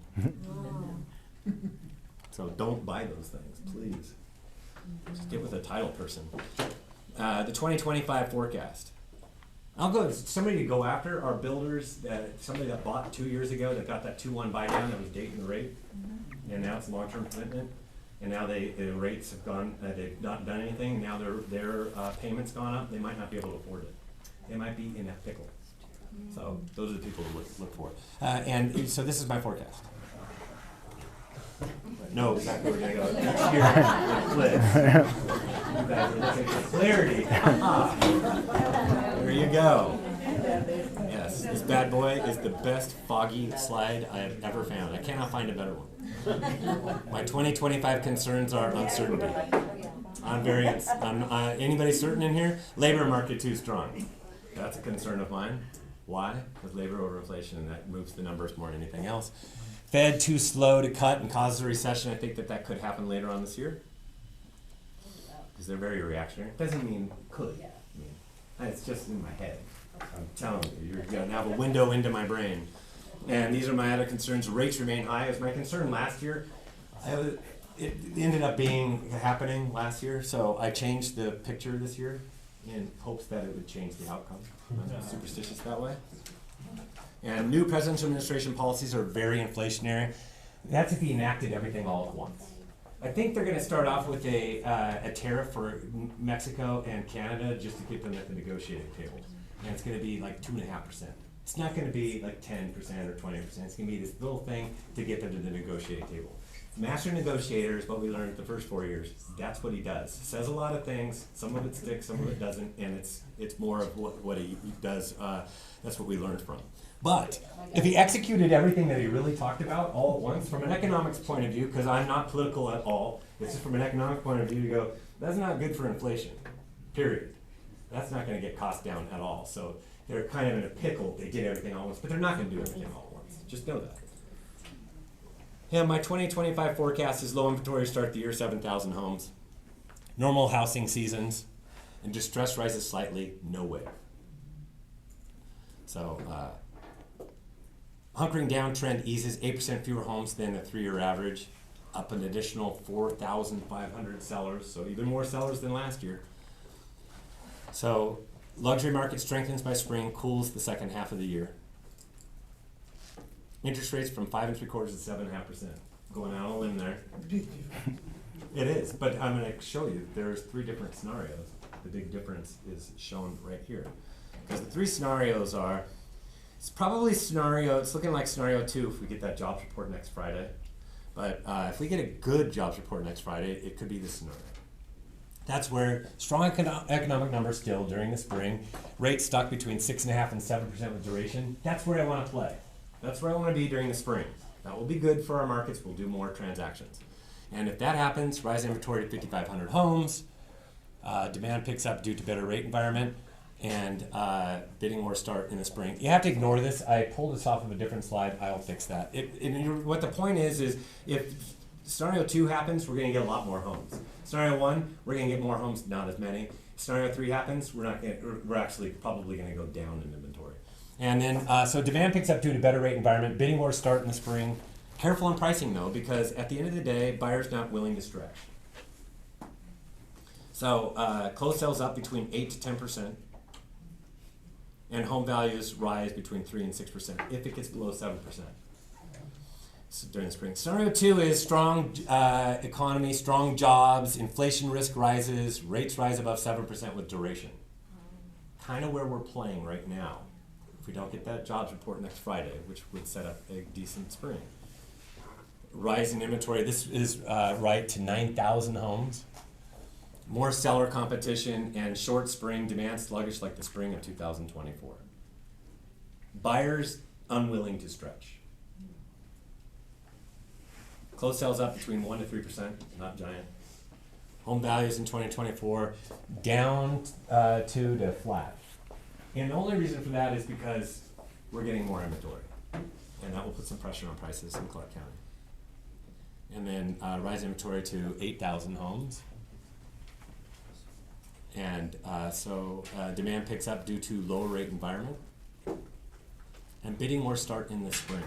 So don't buy those things, please. Just get with a title person. The 2025 forecast. I'll go. Somebody to go after are builders. Somebody that bought 2 years ago that got that 2-1 buy down that was dating the rate, and now it's a long-term commitment. And now the rates have gone. They've not done anything. Now their payments gone up. They might not be able to afford it. They might be in a pickle. So those are the people to look for. And so this is my forecast. No, exactly where we're going to go. Each year, you guys are looking for clarity. There you go. Yes, this bad boy is the best foggy slide I have ever found. I cannot find a better one. My 2025 concerns are uncertainty. Anybody certain in here? Labor market too strong. That's a concern of mine. Why? Because labor over inflation, and that moves the numbers more than anything else. Fed too slow to cut and causes a recession. I think that could happen later on this year. Because they're very reactionary. Doesn't mean could. It's just in my head. I'm telling you, you're going to have a window into my brain. And these are my other concerns. Rates remain high. It was my concern last year. It ended up happening last year, so I changed the picture this year in hopes that it would change the outcome. I'm superstitious that way. And new presidential administration policies are very inflationary. That's if he enacted everything all at once. I think they're going to start off with a tariff for Mexico and Canada just to get them at the negotiating table. And it's going to be like 2.5%. It's not going to be like 10% or 20%. It's going to be this little thing to get them to the negotiating table. Master negotiator is what we learned the first 4 years. That's what he does. Says a lot of things. Some of it sticks, some of it doesn't, and it's more of what he does. That's what we learned from. But if he executed everything that he really talked about all at once, from an economics point of view, because I'm not political at all, it's just from an economic point of view to go, that's not good for inflation, period. That's not going to get costs down at all. So they're kind of in a pickle. They did everything all at once, but they're not going to do everything all at once. Just know that. Yeah, my 2025 forecast is low inventory start the year, 7,000 homes. Normal housing seasons, and distress rises slightly, no way. So, hunkering down trend eases, 8% fewer homes than the 3-year average. up an additional 4,500 sellers, so even more sellers than last year. So luxury market strengthens by spring, cools the second half of the year. Interest rates from 5 3/4 to 7.5%. Going out on a limb there. It is, but I'm going to show you. There's 3 different scenarios. The big difference is shown right here. Because the 3 scenarios are, it's looking like scenario 2 if we get that jobs report next Friday. But if we get a good jobs report next Friday, it could be this scenario. That's where strong economic numbers still during the spring, rates stuck between 6.5% and 7% with duration. That's where I want to play. That's where I want to be during the spring. That will be good for our markets. We'll do more transactions. And if that happens, rise inventory to 5,500 homes, demand picks up due to better rate environment, and bidding war start in the spring. You have to ignore this. I pulled this off of a different slide. I'll fix that. What the point is if scenario 2 happens, we're going to get a lot more homes. Scenario 1, we're going to get more homes, not as many. Scenario 3 happens, we're actually probably going to go down in inventory. And then, so demand picks up due to better rate environment. Bidding wars start in the spring. Careful on pricing though, because at the end of the day, buyers not willing to stretch. So closed sales up between 8 to 10%, and home values rise between 3 and 6% if it gets below 7%. So during the spring. Scenario 2 is strong economy, strong jobs, inflation risk rises, rates rise above 7% with duration. Kind of where we're playing right now. If we don't get that jobs report next Friday, which would set up a decent spring. Rise in inventory, this is right to 9,000 homes. More seller competition and short spring, demand sluggish like the spring of 2024. Buyers unwilling to stretch. Closed sales up between 1 to 3%, not giant. Home values in 2024 down 2 to flat. And the only reason for that is because we're getting more inventory. And that will put some pressure on prices in Clark County. And then rise inventory to 8,000 homes. And so demand picks up due to lower rate environment. And bidding war start in the spring.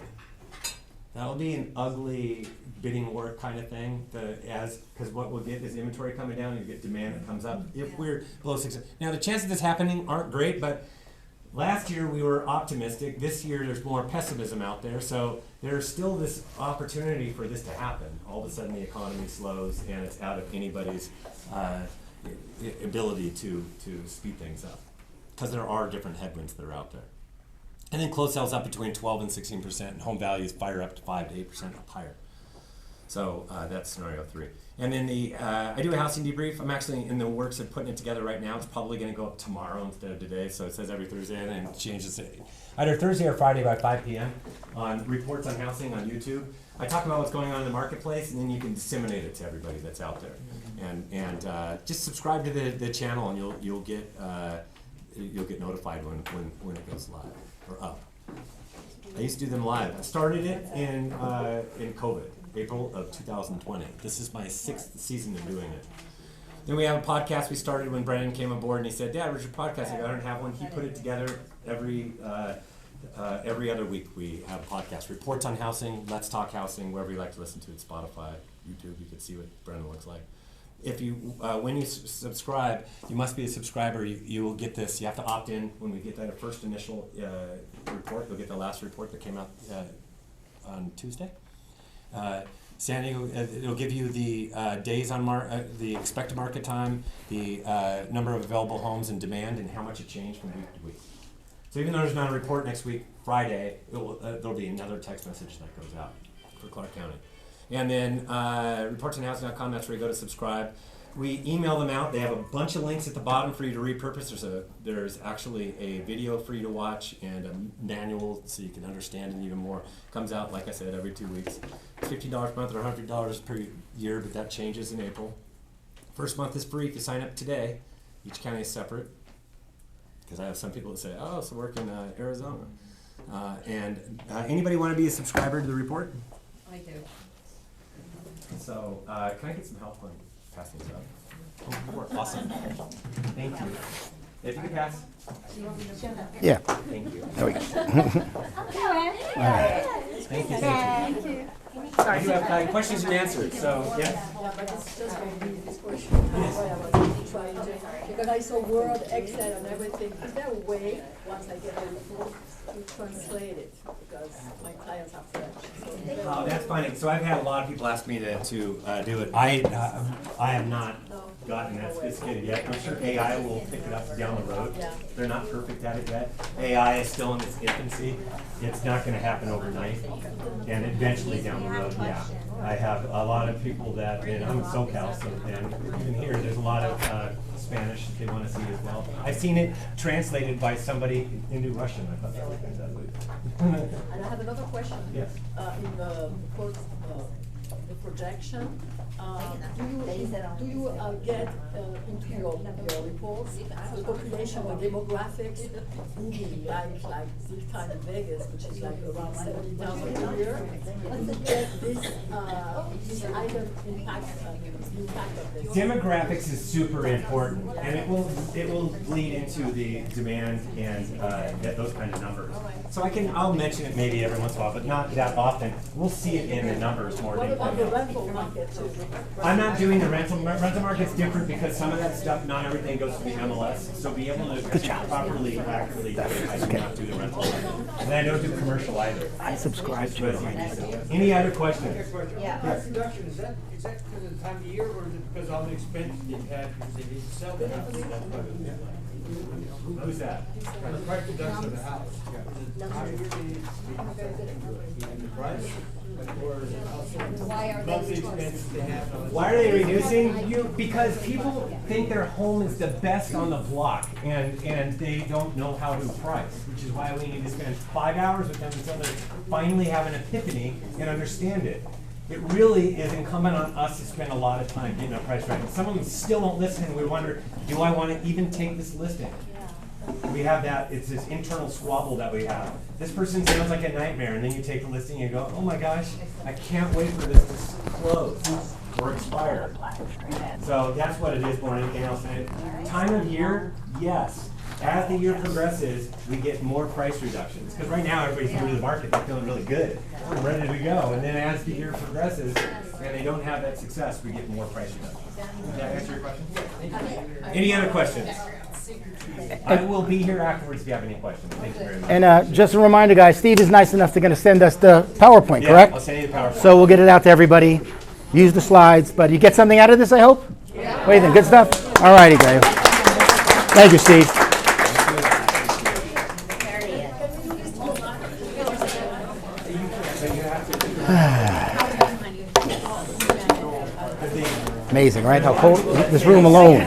That'll be an ugly bidding war kind of thing, because what we'll get is inventory coming down, and you get demand that comes up if we're below 6. Now the chances of this happening aren't great, but last year we were optimistic. This year there's more pessimism out there, so there's still this opportunity for this to happen. All of a sudden the economy slows and it's out of anybody's ability to speed things up, because there are different headwinds that are out there. And then closed sales up between 12 and 16%, and home values fire up to 5 to 8% up higher. So that's scenario 3. And then I do a housing debrief. I'm actually in the works of putting it together right now. It's probably going to go up tomorrow instead of today. So it says every Thursday, and then it changes either Thursday or Friday by 5 p.m. on Reports on Housing on YouTube. I talk about what's going on in the marketplace, and then you can disseminate it to everybody that's out there. And just subscribe to the channel, and you'll get notified when it goes live or up. I used to do them live. I started it in COVID. April of 2020. This is my 6th season of doing it. Then we have a podcast we started when Brendan came aboard, and he said, "Dad, where's your podcast?" I go, "I don't have one." He put it together every other week. We have a podcast. Reports on Housing, Let's Talk Housing, wherever you like to listen to it, Spotify, YouTube. You can see what Brendan looks like. If you, when you subscribe, you must be a subscriber. You will get this. You have to opt in when we get that first initial report. You'll get the last report that came out on Tuesday. San Diego, it'll give you the days on the expected market time, the number of available homes and demand, and how much it changed from week to week. So even though there's not a report next week, Friday, there'll be another text message that goes out for Clark County. And then reportsonhousing.com, that's where you go to subscribe. We email them out. They have a bunch of links at the bottom for you to repurpose. There's actually a video for you to watch and a manual so you can understand it even more. Comes out, like I said, every 2 weeks. $15 a month or $100 per year, but that changes in April. First month is free if you sign up today. Each county is separate. Because I have some people that say, "Oh, so work in Arizona." Anybody want to be a subscriber to the report? I do. So can I get some help on passing this up? Oh, awesome. Thank you. If you could pass. Yeah. Thank you. There we go. Thank you. I do have questions and answers, so, yeah. Yeah, but it's just for me, this question. That's why I was trying to, because I saw Word, Excel and everything. Is there a way, once I get the report, to translate it? Because my clients are French, so. Oh, that's funny. So I've had a lot of people ask me to do it. I have not gotten that sophisticated yet. I'm sure AI will pick it up down the road. They're not perfect at it yet. AI is still in its infancy. It's not going to happen overnight, and eventually down the road, yeah. I have a lot of people that, and I'm in SoCal, so, and even here, there's a lot of Spanish they want to see as well. I've seen it translated by somebody into Russian. I thought that was fantastic. And I have another question. Yes. In the the projection, do you get into your reports the population or demographics booming like big time in Vegas, which is like around 70,000 a year? This item impact of this? Demographics is super important, and it will bleed into the demand and those kind of numbers. So I'll mention it maybe every once in a while, but not that often. We'll see it in the numbers more What than about the rental market too? I'm not doing the rental market's different because some of that stuff, not everything goes to the MLS. So be able to properly, accurately do it, I do not do the rental market. And I don't do commercial either. I subscribe to it. Any other questions? Yeah. Price reduction, is that because of the time of year, or is it because all the expenses they've had because they didn't sell the house? Who's that? The price reduction of the house. Is it time of year they the price? Or is it also monthly expenses they have? Why are they reducing you? Because people think their home is the best on the block, and they don't know how to price, which is why we need to spend 5 hours with them until they finally have an epiphany and understand it. It really is incumbent on us to spend a lot of time getting a price right. Some of them still don't listen, and we wonder, do I want to even take this listing? We have that, it's this internal squabble that we have. This person sounds like a nightmare, and then you take the listing and you go, oh my gosh, I can't wait for this to close or expire. So that's what it is more than anything else. And time of year, yes. As the year progresses, we get more price reductions. Because right now, everybody's new to the market, they're feeling really good. We're ready to go. And then as the year progresses, and they don't have that success, we get more price reductions. Does that answer your question? Any other questions? I will be here afterwards if you have any questions. Thank you very much. And just a reminder, guys, Steve is nice enough to send us the PowerPoint, Yeah, correct? I'll send you the PowerPoint. So we'll get it out to everybody. Use the slides, but you get something out of this, I hope? Yeah. What do you think? Good stuff? All righty, guys. Thank you, Steve. Amazing, right? How cold this room alone.